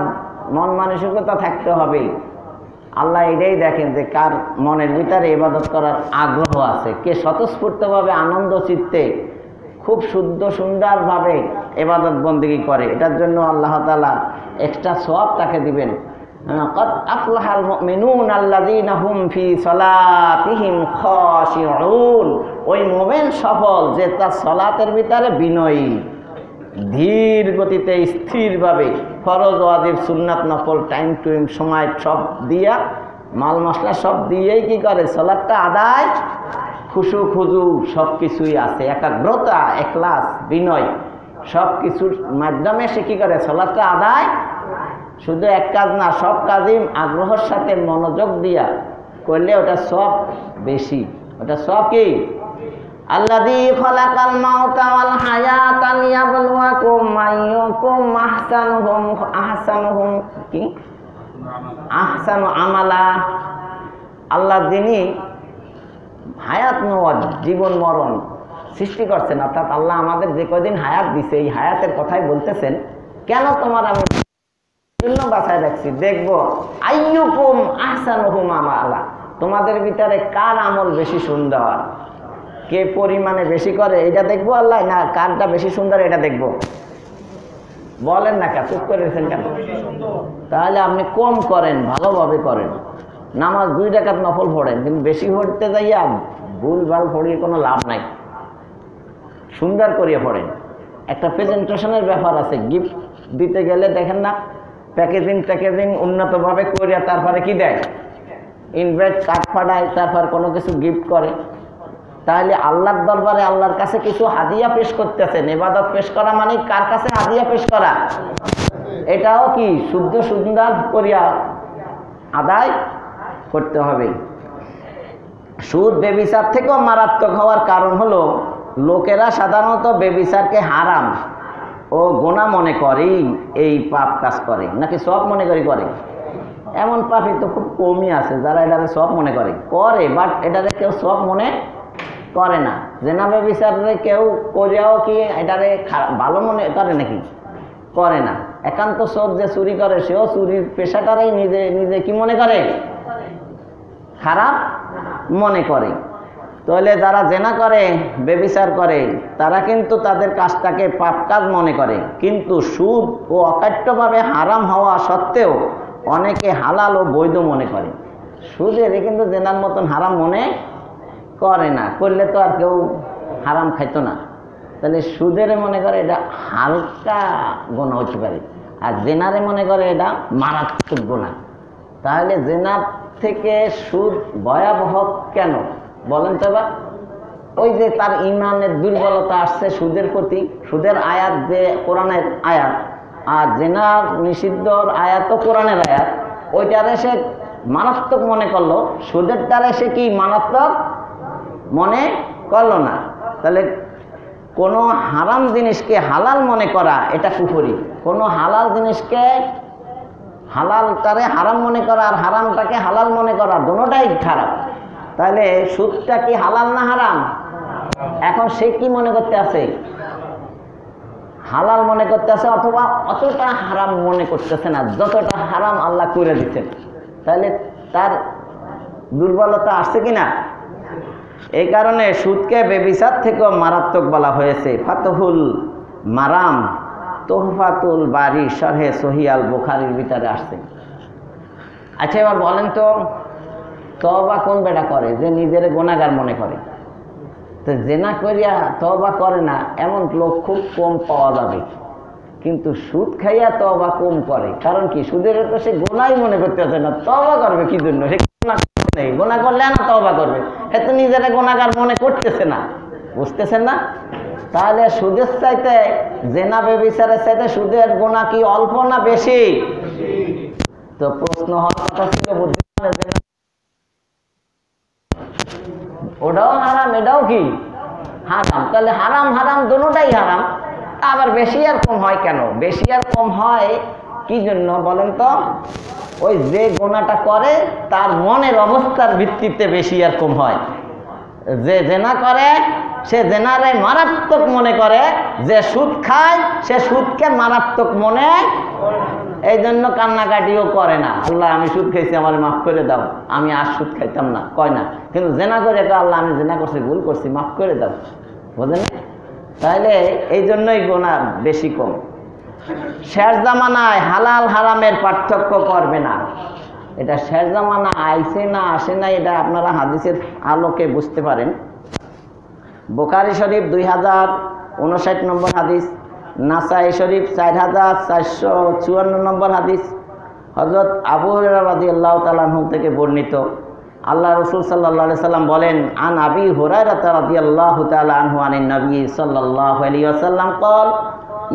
Speaker 1: মন মানসিকতা থাকতে হবে। আল্লাহ এটাই দেখেন যে কার মনের ভিতরে ইবাদত করার আগ্রহ আছে, কে স্বতঃস্ফূর্তভাবে আনন্দ চিত্তে খুব শুদ্ধ সুন্দরভাবে ইবাদত বন্দেগী করে। এটার জন্য আল্লাহ তাআলা এক্সট্রা সওয়াব তাকে দিবেন। قد أفلح المؤمنون الذين هم في صلاتهم خاشعون। ওই মুমিন সফল যে তার সালাতের ভিতরে বিনয়ী, ধীর গতিতে স্থিরভাবে ফরজ ওয়াজিব সুন্নাত নফল টাইম টু টাইম সময় সব দিয়া, মাল মশলা সব দিয়েই কি করে সালাতটা আদায়, খুশু খুজু সব কিছুই আছে, একাগ্রতা, ইখলাস, বিনয় সব কিছুর মাধ্যমে সে কি করে সালাতটা আদায়। শুধু এক কাজ না, সব কাজই আগ্রহের সাথে মনোযোগ দিয়া করলে ওটা সব বেশি। ওটা সব কি? আল্লাযী খালাকাল মাউতা ওয়াল হায়াতা লিয়াবলুয়াকুম আইয়ুকুম আহসানু আমালা। আল্লাহ যিনি হায়াত নওয়াজ, জীবন মরণ সৃষ্টি করছেন, অর্থাৎ আল্লাহ আমাদের যে কয়দিন হায়াত দিছে এই হায়াতের কথাই বলতেছেন। কেন তোমার আমি জন্য বাছাই রাখছি, দেখবো আইয়ুকুম আহসানুহুম আমালা, তোমাদের ভিতরে কার আমল বেশি সুন্দর, কে পরিমাণে বেশি করে এটা দেখবো আল্লাহ, না কারটা বেশি সুন্দর এটা দেখবো। বলেন না কেন, চুপ করেছেন কেন? তাহলে আপনি কম করেন, ভালোভাবে করেন, নামাজ 2 রাকাত নফল পড়েন, কিন্তু বেশি পড়তে যাইয়া ভুল ভাল পড়িয়ে কোনো লাভ নাই। সুন্দর করিয়ে পড়েন। একটা প্রেজেন্টেশনের ব্যাপার আছে, গিফট দিতে গেলে দেখেন না প্যাকেজিং উন্নতভাবে করিয়া তারপরে কি দেয়, ইনভাইট কার্ড ফাটায়, তারপর কোনো কিছু গিফট করে। তাহলে আল্লাহর দরবারে আল্লাহর কাছে কিছু হাদিয়া পেশ করতেছেন। ইবাদত পেশ করা মানে কার কাছে হাদিয়া পেশ করা, এটাও কি শুদ্ধ সুন্দর করিয়া আদায় করতে হবে। সুদ বেবিচার থেকেও মারাত্মক হওয়ার কারণ হলো লোকেরা সাধারণত বেবিচারকে হারাম ও গোনা মনে করেই এই পাপ কাজ করে, নাকি সব মনে করে। এমন পাপই তো খুব কমই আছে যারা এটারে সব মনে করে, বাট এটারে কেউ সব মনে করে না। জেনা বেবিচারে কেউ করিয়াও কি এটারে ভালো মনে করে নাকি? করে না। একান্ত সব যে চুরি করে সেও চুরির পেশাটারেই নিজে কি মনে করে, খারাপ মনে করে। তাহলে যারা জেনা করে, বেবিচার করে, তারা কিন্তু তাদের কাজটাকে পাপ কাজ মনে করে, কিন্তু সুদ ও অকাট্যভাবে হারাম হওয়া সত্ত্বেও অনেকে হালাল ও বৈধ মনে করে। সুদের কিন্তু জেনার মতন হারাম মনে করে না, করলে তো আর কেউ হারাম খাইতো না। তাহলে সুদের মনে করে এটা হালকা গুনাহ হতে পারে, আর জেনারে মনে করে এটা মারাত্মক গুনাহ। তাহলে জেনার থেকে সুদ ভয়াবহ কেন বলেন তো? বা ওই যে তার ইমানের দুর্বলতা আসছে সুদের প্রতি, সুদের আয়াত যে কোরআনের আয়াত, আর জেনার নিষিদ্ধর আয়াত তো কোরআনের আয়াত, ওইটারে সে মারাত্মক মনে করলো, সুদের দ্বারা সে কি মারাত্মক মনে করলো না। তাহলে কোনো হারাম জিনিসকে হালাল মনে করা এটা কুফরি, কোনো হালাল জিনিসকে হালালটারে হারাম মনে করা আর হারামটাকে হালাল মনে করা দুটোটাই খারাপ। তাহলে সুদটা কি হালাল না হারাম? এখন সে কি মনে করতে আছে? হালাল মনে করতে আছে, অথবা অতটা হারাম মনে করতেছে না যতটা হারাম আল্লাহ করে দিচ্ছেন। তাহলে তার দুর্বলতা আসছে কিনা? এই কারণে সুদকে বেবিচার থেকেও মারাত্মক বলা হয়েছে। ফাতহুল মারাম তোহফাতুল বারি শরহে সহিহ আল বুখারীর ভিতরে আসছে। আচ্ছা, এবার বলেন তো, তওবা কোন বেটা করে যে নিজের গুনাহগার মনে করে? তো জেনা করিয়া তওবা করে না এমন লোক খুব কম পাওয়া যাবে, কিন্তু সুদ খাইয়া তওবা কম করে। কারণ কি? সুদের তো সে গুনাহই মনে করতেছে না, তওবা করবে কি জন্য? সে গুনাহ করলে না তওবা করবে, এ তো নিজের গুনাহগার মনে করতেছে না। বুঝতেছেন না? তাহলে সুদের চাইতে, জেনা বেবিচারের চাইতে সুদের গুনাহ কি অল্প না বেশি? তো প্রশ্ন হওয়ার কথা ছিল, বুদ্ধিমানের জেনা ওটাও হারাম, এটাও কি হারাম। তাহলে হারাম হারাম দুটোটাই হারাম। আবার বেশি আর কম হয় কেন? বেশি আর কম হয় কি জন্য বলেন তো? ওই যে গুনাহটা করে তার মনের অবস্থার ভিত্তিতে বেশি আর কম হয়। যে জেনা করে সে জেনারে মারাত্মক মনে করে, যে সুদ খায় সে সুদকে মারাত্মক মনে, এই জন্য কান্নাকাটিও করে না, আল্লাহ আমি সুদ খাইছি আমার মাফ করে দাও, আমি আর সুদ খাইতাম না, কয় না। কিন্তু জেনা করে আল্লাহ আমি জেনা করছি, ভুল করছি, মাফ করে দাও। বুঝলেন? তাহলে এই জন্যই গুনাহ বেশি কম। শেষ জামানায় হালাল হারামের পার্থক্য করবে না। এটা শেষ জামানা আইছে না আসে না, এটা আপনারা হাদিসের আলোকে বুঝতে পারেন। বুখারী শরীফ 2059 নম্বর হাদিস, নাসাই শরীফ 4454 নম্বর হাদিস, হযরত আবু হুরায়রা রাদিয়াল্লাহু তাআলা আনহু থেকে বর্ণিত। আল্লাহ রাসূল সাল্লাল্লাহু আলাইহি সাল্লাম বলেন, আন আবি হুরায়রা রাদিয়াল্লাহু তাআলা আনহু আনিন নবী সাল্লাল্লাহু আলাইহি ওয়াসাল্লাম قال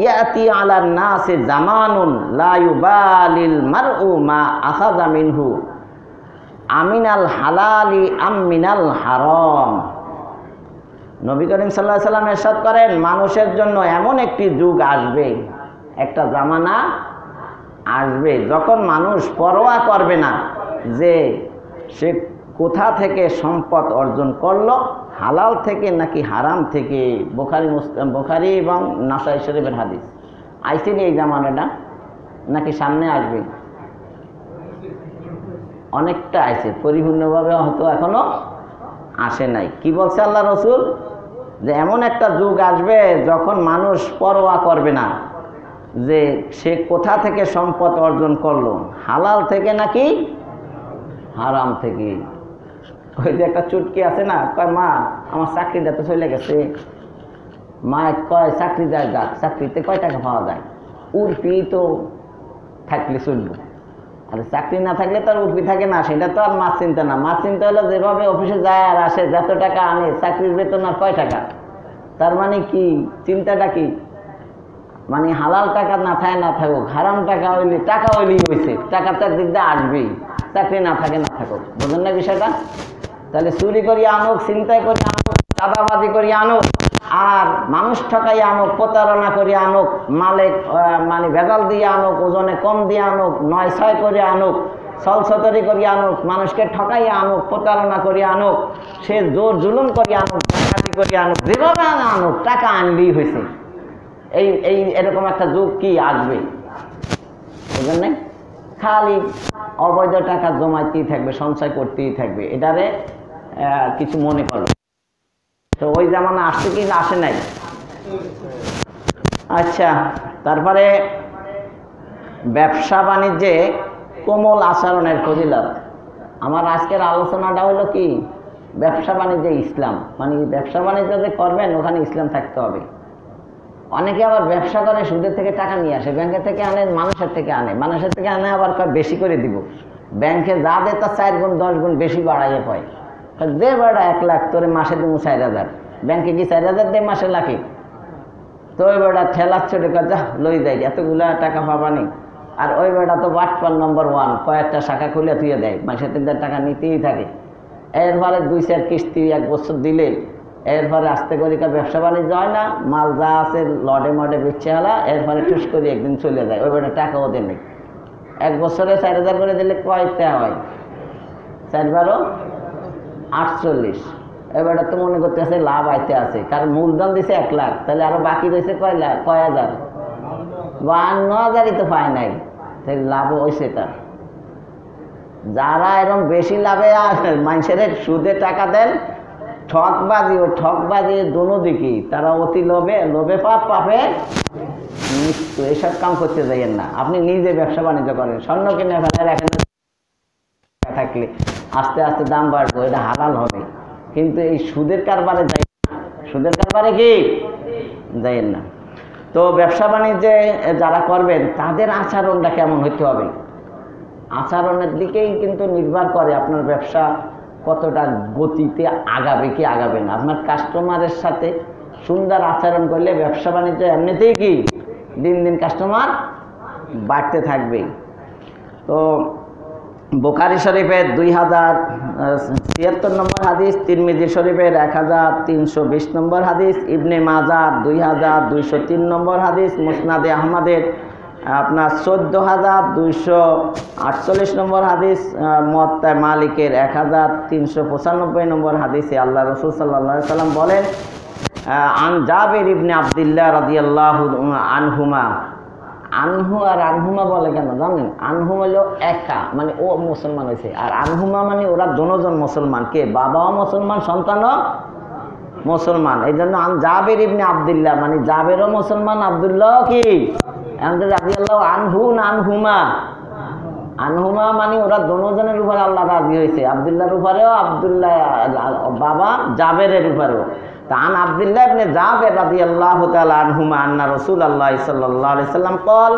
Speaker 1: ইয়াতি আলান নাসি জামানুন লা ইউবালিল মারউ মা আখাযা মিনহু আমিনাল হালালি আম মিনাল হারাম। নবী করিম সাল্লাল্লাহু আলাইহি সাল্লাম ইরশাদ করেন, মানুষের জন্য এমন একটি যুগ আসবে, একটা জামানা আসবে, যখন মানুষ পরোয়া করবে না যে সে কোথা থেকে সম্পদ অর্জন করলো, হালাল থেকে নাকি হারাম থেকে। বুখারী এবং নাসাই শরীফের হাদিস। আইসিনি এই জামানাটা নাকি সামনে আসবে? অনেকটা আইছে, পরিপূর্ণভাবে হয়তো এখনো আসে নাই। কি বলছে আল্লাহ রসুল? যে এমন একটা যুগ আসবে যখন মানুষ পরোয়া করবে না যে সে কোথা থেকে সম্পদ অর্জন করলো, হালাল থেকে নাকি হারাম থেকে। ওই যে একটা চুটকি আছে না, কয় মা আমার চাকরিটা তো চলে গেছে, মা কয় চাকরি যায় যাক, চাকরিতে কয় টাকা পাওয়া যায়, উর্ফি তো থাকলে চলবে, আর চাকরি না থাকলে তো আর উর্ফি থাকে না। সেটা তো আর মাছ চিন্তা না। মাছ চিন্তা হলো যেভাবে অফিসে যায় আর আসে, যত টাকা আনে, চাকরির বেতন আর কয় টাকা। তার মানে কি চিন্তাটা কি? মানে হালাল টাকা না থাকে না থাকুক, হারাম টাকা হইলে টাকা হইলেই হয়েছে, টাকা তো একদিক দিয়ে আসবেই, চাকরি না থাকে না থাকুক। বুঝলেন না বিষয়টা? তাহলে চুরি করি আনুক, চিন্তাই করি আনুক, চাঁদাবাজি করি আনুক, আর মানুষ ঠকাই আনুক, প্রতারণা করি আনুক, মালিক মানে ভেজাল দিয়ে আনুক, ওজনে কম দিয়ে আনুক, 9-6 করে আনুক, ছলছতরি করি আনুক, মানুষকে ঠকাই আনুক, প্রতারণা করি আনুক, সে জোর জুলুম করি আনুক, ডাকাতি করি আনুক, যেভাবে আনুক, টাকা আনলেই হয়েছে। এই এরকম একটা যুগ কি আসবে? বুঝলেন না? খালি অবৈধ টাকা জমাইতেই থাকবে, সঞ্চয় করতেই থাকবে, এটারে কিছু মনে করবে। তো ওই জামানা আসছে কি আসে নাই? আচ্ছা, তারপরে ব্যবসা বাণিজ্যে কোমল আচরণের ফজিলত। আমার আজকের আলোচনাটা হলো কি, ব্যবসা বাণিজ্যে ইসলাম, মানে ব্যবসা বাণিজ্য যে করবেন ওখানে ইসলাম থাকতে হবে। অনেকে আবার ব্যবসা করে সুদের থেকে টাকা নিয়ে আসে, ব্যাংকের থেকে আনে, মানুষের থেকে আনে আবার বেশি করে দিব। ব্যাংকে যা দেয় তার 4 গুণ 10 গুণ বেশি বাড়াইয়ে পায়। দে বেড়া 1 লাখ, তোরে মাসে দেবো 4000। ব্যাংকে কি 4000 দেয় মাসে লাখে? তো ওই বেড়া ঠেলাচ্ছে যা লই যাই, এতগুলা টাকা পাবা নেই। আর ওই বেড়া তো বাটপার নম্বর 1, কয়েকটা শাখা খুলে থুয়ে দেয়, মাসে 3,000 টাকা নিতেই থাকে। এরপরে 2-4 কিস্তি 1 বছর দিলে এরপরে আস্তে করে ব্যবসা বাণিজ্য হয় না, মাল যা আছে লডে মডে বেচে হলা, এরপরে টুস করে একদিন চলে যায়। ওই বেটা টাকা ওদের নেই। 1 বছরে 4000 করে দিলে কয়টা হয়? 4 × 12 = 48। এবারে তো মনে করতেছে লাভ আইতে আছে, কারণ মূলধন দিছে 1 লাখ, তাহলে আরো বাকি রয়েছে কয় হাজার? 52,000ই তো পায় নাই, তাই লাভ হয়েছে তার। যারা এরকম বেশি লাভে মানুষের সুদে টাকা দেন, ঠকবাজি দোনো দিকেই, তারা অতি লোভে পাপে মৃত্যু। এসব কাম করতে যাইয়েন না। আপনি নিজে ব্যবসা বাণিজ্য করেন, স্বর্ণ কিনে ফেলেন, এখানে থাকলে আস্তে আস্তে দাম বাড়বে, এটা হালাল হবে। কিন্তু এই সুদের কারবারে যাই, সুদের কারবারে কি যাইয়েন না। তো ব্যবসা বাণিজ্যে যারা করবেন তাদের আচরণটা কেমন হইতে হবে, আচরণের দিকেই কিন্তু নির্ভর করে আপনার ব্যবসা কতটা গতিতে আগাবে কি আগাবে না। আপনার কাস্টমারের সাথে সুন্দর আচরণ করলে ব্যবসা বাণিজ্য এমনিতেই কি দিন দিন কাস্টমার বাড়তে থাকবে। তো বুখারী শরীফের 2076 নম্বর হাদিস, তিরমিজি শরীফের 1320 নম্বর হাদিস, ইবনে মাজাহ 2203 নম্বর হাদিস, মুসনাদে আহমদের আপনার 14,248 নম্বর হাদিস, মুয়াত্তা মালিকের 1395 নম্বর হাদিসে আল্লাহ রাসূল সাল্লাল্লাহু আলাইহি সাল্লাম বলেন, আন জাবির ইবনে আব্দুল্লাহ রাদিয়াল্লাহু আনহুমা। আনহু আর আনহুমা বলে কেন জানেন? আনহু হলো একা, মানে ও মুসলমান হয়েছে, আর আনহুমা মানে ওরা দুজন মুসলমান। কে? বাবাও মুসলমান, সন্তানও মুসলমান। এই জন্য আন জাবির ইবনে আব্দুল্লাহ, মানে জাবেরও মুসলমান, আব্দুল্লাহ কি রাদিয়াল্লাহু আনহু না আনহুমা? আনহুমা মানে ওরা দুজনের উপরে আল্লাহ রাজি হয়েছে, আব্দুল্লাহর উপরেও, আব্দুল্লাহ বাবা জাবেরের উপরেও। আন আব্দুল্লাহ ইবনে জাবের রাদিয়াল্লাহু তাআলা আনহুমা আন্না রাসূলুল্লাহ সাল্লাল্লাহু আলাইহি সাল্লাম قال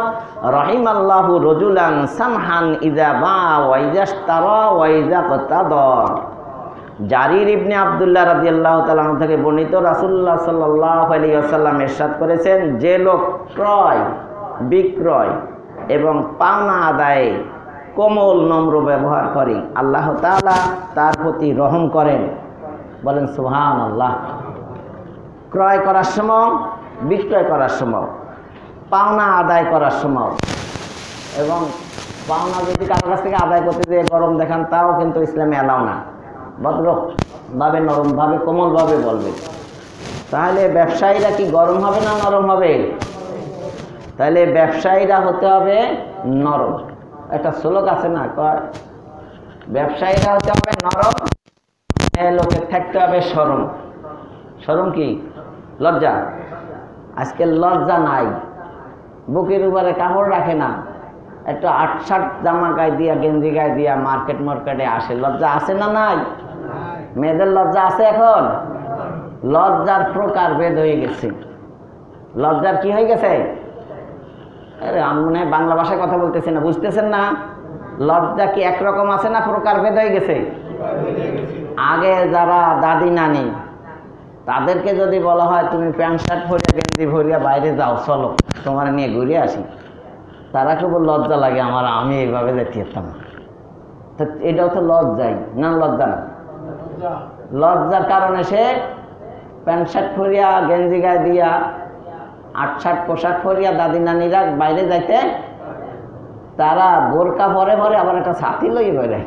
Speaker 1: রাহিমাল্লাহু রাজুলান সামহান ইযা বা ওয়া ইযা ইশতারা ওয়া ইযা কাতাদা। জারির ইবনে আব্দুল্লাহ রাদিয়াল্লাহু তাআলা থেকে বর্ণিত, রাসূলুল্লাহ সাল্লাল্লাহু আলাইহি ওয়াসাল্লাম ইরশাদ করেছেন, যে লোক ক্রয় বিক্রয় এবং পাওনা আদায়ে কোমল নম্র ব্যবহার করে, আল্লাহ তাআলা তার প্রতি রহম করেন। বলেন সুবহানাল্লাহ। ক্রয় করার সময়, বিক্রয় করার সময়, পাওনা আদায় করার সময়, এবং পাওনা যদি কারোর কাছ থেকে আদায় করতে যেয়ে গরম দেখান, তাও কিন্তু ইসলামে এলাও না। ভদ্রভাবে, নরমভাবে, কোমলভাবে বলবে। তাহলে ব্যবসায়ীরা কি গরম হবে না নরম হবে? তাহলে ব্যবসায়ীরা হতে হবে নরম। একটা শ্লোক আছে না, কয় ব্যবসায়ীরা হতে হবে নরম, লোকের থাকতে হবে শরম। শরম কি? লজ্জা। আজকে লজ্জা নাই, বুকের উপরে কাপড় রাখে না, একটু 8-7 জামা গায়ে দিয়া, গেঞ্জি গায়ে দিয়া মার্কেটে আসে। লজ্জা আছে না নাই? মেয়েদের লজ্জা আছে এখন? লজ্জার প্রকার ভেদ হয়ে গেছে। লজ্জার কি হয়ে গেছে? আরে আমি মনে হয় বাংলা ভাষায় কথা বলতেছি না, বুঝতেছেন না? লজ্জা কি একরকম আছে না প্রকার ভেদ হয়ে গেছে? আগে যারা দাদি নানি, তাদেরকে যদি বলা হয় তুমি প্যান্ট শার্ট ভরিয়া গেঞ্জি ভরিয়া বাইরে যাও, চলো তোমার নিয়ে ঘুরে আসি, তারা খুব লজ্জা লাগে, আমি এইভাবে যেতে যেতাম। তো এটাও তো লজ্জাই না? লজ্জা না? লজ্জার কারণে সে প্যান্ট শার্ট ভরিয়া গেঞ্জি গায়ে দিয়া 8-7 পোশাক পরিয়া দাদি নানিরা বাইরে যাইতে, তারা বোরকা পরে আবার একটা ছাতি লই বেড়ায়।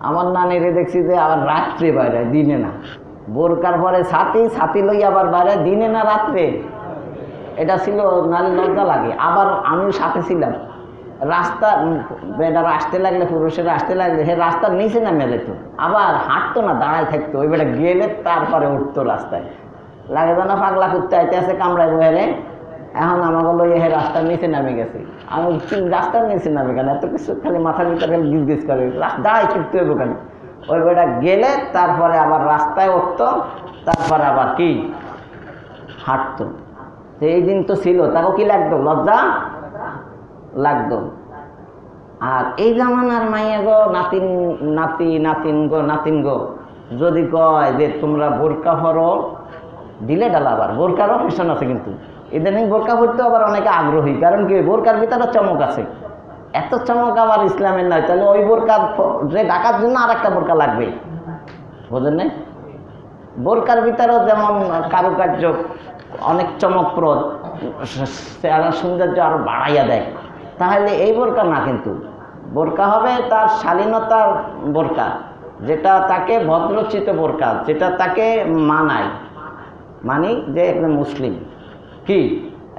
Speaker 1: আমার নানিরে দেখছি যে আবার রাত্রে বেড়ায়, দিনে না। বোরকার পরে ছাতি লই আবার বাইরে, দিনে না রাত্রে। এটা ছিল, নালে লজ্জা লাগে। আবার আমিও সাথে ছিলাম, রাস্তা বেটারা আসতে লাগলে, পুরুষেরা আসতে লাগলে সে রাস্তার নিচে নামে যেত, আবার হাঁটতো না, দাঁড়ায় থাকতো। ওই বেটা গেলে তারপরে উঠতো রাস্তায়। লাগে না পাগলা কুত্তে আইতে আছে কামড়ায় বহেরে, এখন আমাকে লই হে রাস্তার নিচে নামে গেছে। আমি রাস্তার নিচে নামে কেন, এত কিছু খালি মাথার ভিতরে খালি গিজ গিজ করে, দাঁড়ায় কিন্তু হইব কেন। ওই বেটা গেলে তারপরে আবার রাস্তায় উঠতো, তারপরে আবার কি হাঁটতো। এই দিন তো ছিল, তাকে কি লাগতো, লজ্জা লাগতো। আর এই জামানার মাইয়া গো, নাতিন গো যদি কয় যে তোমরা বোরকা পরো, দিলে ডালা। আবার বোরকারও ফ্যাশন আছে, কিন্তু ইদানিং বোরকা পরতে আবার অনেকে আগ্রহী, কারণ কি বোরকার ভিতরে চমক আছে। এত চমক আবার ইসলামের নয়, তাহলে ওই বোরকা যে ঢাকার জন্য আর একটা বোরকা লাগবে, বোঝেন না? বোরকার ভিতরেও যেমন কারুকার্য অনেক চমকপ্রদ, সৌন্দর্য আরো বাড়াইয়া দেয়। তাহলে এই বোরকা না, কিন্তু বোরকা হবে তার শালীনতার বোরকা, যেটা তাকে ভদ্রচিত বোরকা, যেটা তাকে মানায়। মানি যে একজন মুসলিম, কি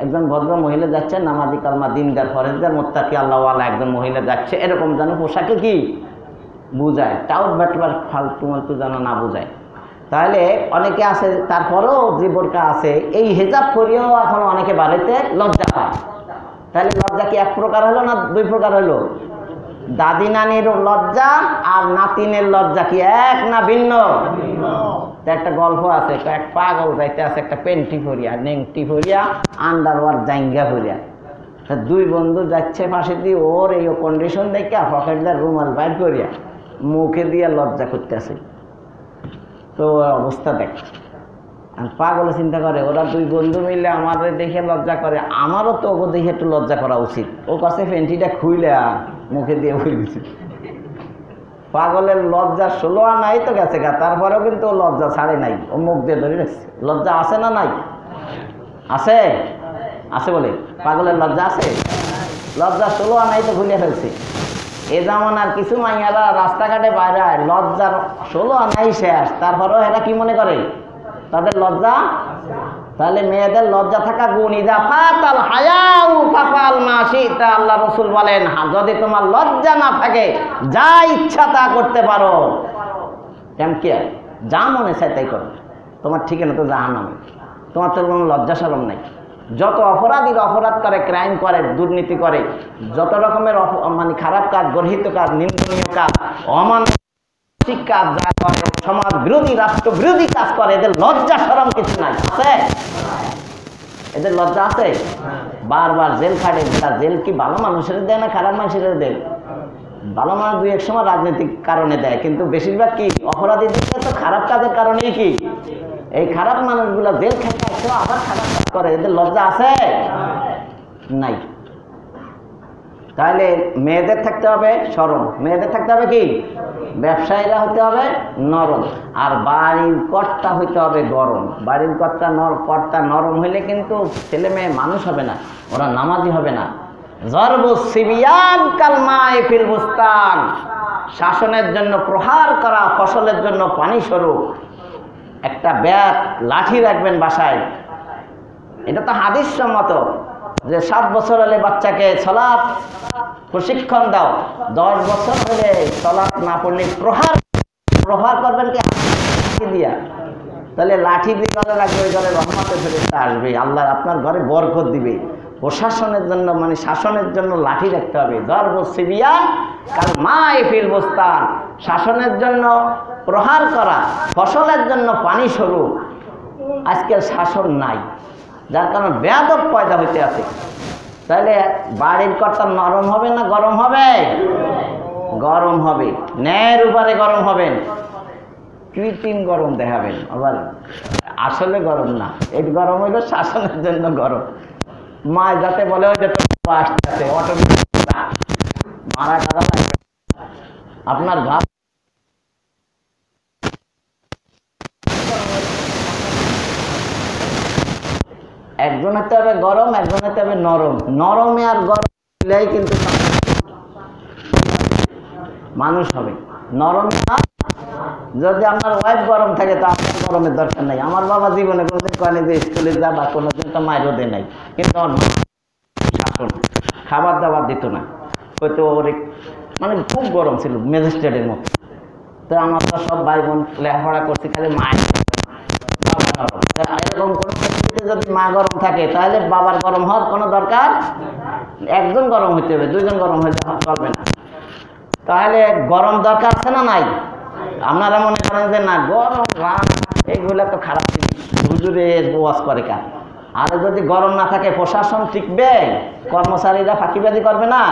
Speaker 1: একজন ভদ্র মহিলা যাচ্ছে, নামাজি কালমা দিনদার ফরেজদার মোত্তাকি আল্লাহওয়ালা একজন মহিলা যাচ্ছে, এরকম যেন পোশাকে কি বুঝায়, টাউট বাটবার ফালতু মালতু যেন না বুঝায়। তাহলে অনেকে আছে, তারপরেও যে বোরকা আছে, এই হেজাব করিয়েও এখন অনেকে বাড়িতে লজ্জা পায়। তাহলে লজ্জা কি এক প্রকার হলো না দুই প্রকার হলো? দাদি নানির লজ্জা আর নাতিনের লজ্জা কি এক না ভিন্ন? একটা গল্প আছে, এক পাগল যাইতে আছে একটা পেন্টি ফরিয়া, নেংটি ফরিয়া, আন্ডারওয়ার জাইঙ্গা ফরিয়া। দুই বন্ধু যাচ্ছে পাশে দিয়ে, ওর এই কন্ডিশন দেখে পকেটদার রুমাল বাইর করিয়া মুখে দিয়ে লজ্জা করতেছে। তো অবস্থা দেখ, পাগলে চিন্তা করে, ওরা দুই বন্ধু মিলে আমাদের দেখে লজ্জা করে, আমারও তো ওকে দেখে একটু লজ্জা করা উচিত। ও কাছে পেন্টিটা খুইলে মুখে দিয়ে হয়ে গেছে। পাগলের লজ্জা 16 আনাই তো গেছে গা, তারপরেও কিন্তু ও লজ্জা ছাড়ে নাই, ও মুখ দিয়ে ধরে রাখছে। লজ্জা আছে না নাই? আছে, আছে বলে পাগলের লজ্জা আছে। লজ্জা 16 আনাই তো ভুলিয়ে ফেলছে। এ জামানার কিছু মাইয়ারা রাস্তাঘাটে বাইরে লজ্জার 16 আনাই শেষ, তারপরেও এরা কি মনে করে তাদের লজ্জা। তাহলে মেয়েদের লজ্জা থাকা গুণ, ইদা ফাতাল হায়াউ ফাফাল মা শিতা, আল্লাহ রাসূল বলেন যদি তোমার লজ্জা না থাকে যা ইচ্ছা তা করতে পারো। কেন কি যা মনে চায় তাই করো, তোমার ঠিকানা তো জাহান্নামে, তোমার তো কোনো লজ্জা শরম নাই। যত অপরাধীরা অপরাধ করে, ক্রাইম করে, দুর্নীতি করে, যত রকমের মানে খারাপ কাজ, গর্হিত কাজ, নিন্দনীয় কাজ, অমানবিক কাজ যা করে, সমাজ বিরোধী রাষ্ট্র বিরোধী কাজ করে, এদের লজ্জা শরম কিছু নাই। আছে এদের লজ্জা আছে? বারবার জেল খাটে। জেল কি ভালো মানুষের দেয় না খারাপ মানুষের দেয়? ভালো মানুষ দুই এক সময় রাজনৈতিক কারণে দেয়, কিন্তু বেশিরভাগ কি অপরাধী দিকে তো খারাপ কাজের কারণেই কি এই খারাপ মানুষগুলা জেল খেতে আসে, আবার খারাপ কাজ করে। এদের লজ্জা আছে? নাই। তাহলে মেয়েদের থাকতে হবে শরম, মেয়েদের থাকতে হবে কি ব্যবসায়ীরা হতে হবে নরম, আর বাড়ির কর্তা হইতে হবে গরম। বাড়ির কর্তা নরম হইলে কিন্তু ছেলে মেয়ে মানুষ হবে না, ওরা নামাজি হবে না। জরবুস সিবিয়ান কাল মায়ে ফিল বুস্তান, শাসনের জন্য প্রহার করা ফসলের জন্য পানি স্বরূপ। একটা ব্যাট লাঠি রাখবেন বাসায়, এটা তো হাদিস সম্মত যে 7 বছর হলে বাচ্চাকে সালাত প্রশিক্ষণ দাও, 10 বছর হলে সালাত না পড়লে প্রহার করবেন কি লাঠি দিয়া। তাহলে লাঠি দিয়ে ঘরে রাখবে, ওই ঘরে রহমতের ফেরেশতা আসবে, আল্লাহ আপনার ঘরে বরকত দিবে। প্রশাসনের জন্য মানে শাসনের জন্য লাঠি রাখতে হবে। দরবসিবিয়ান কাল মায়ে ফিল বুস্তান, শাসনের জন্য প্রহার করা, ফসলের জন্য পানি স্বরূপ। আজকের শাসন নাই, যার কারণে বেয়াদব পয়দা হইতে আছে। তাহলে বাড়ির কর্তা নরম হবে না গরম হবে? গরম হবে, ন্যায়ের উপরে গরম হবেন। কৃত্রিম গরম দেখাবেন, আবার আসলে গরম না। এই গরম হইল শাসনের জন্য গরম। মা যাতে বলে ওই যে আসতে আছে অটোমেটিক মারা কাদা লাগবে আপনার ভাব। একজন হতে হবে গরম, একজন হতে হবে নরম। নরমে আর গরম মিলাই কিন্তু মানুষ হবে। নরম না, যদি আপনার ওয়াইফ গরম থাকে তো আপনার গরমের দরকার নাই। আমার বাবা জীবনে কোনোদিন কয়নি যে স্কুলে যা বা কোনোদিন তো মায়েরও দেয় নাই, কিন্তু আমার শাসন খাবার দাবার দিত না। হয়তো মানে খুব গরম ছিল ম্যাজিস্ট্রেটের মতো। তো আমরা সব ভাই বোন লেখাপড়া করছি, খালি মায়ের বাবা গরম। এরকম কোনো পরিস্থিতিতে যদি মা গরম থাকে তাহলে বাবার গরম হওয়ার কোনো দরকার, একজন গরম হইতে হবে, দুইজন গরম হইতে চলবে না। তাহলে গরম দরকার আছে না নাই? আপনারা মনে করেন যে না গরম রান এইগুলো তো খারাপ জিনিস, হুজুরে ওয়াজ করে কার। আর যদি গরম না থাকে প্রশাসন টিকবে, কর্মচারীরা ফাঁকিবাজি করবে না।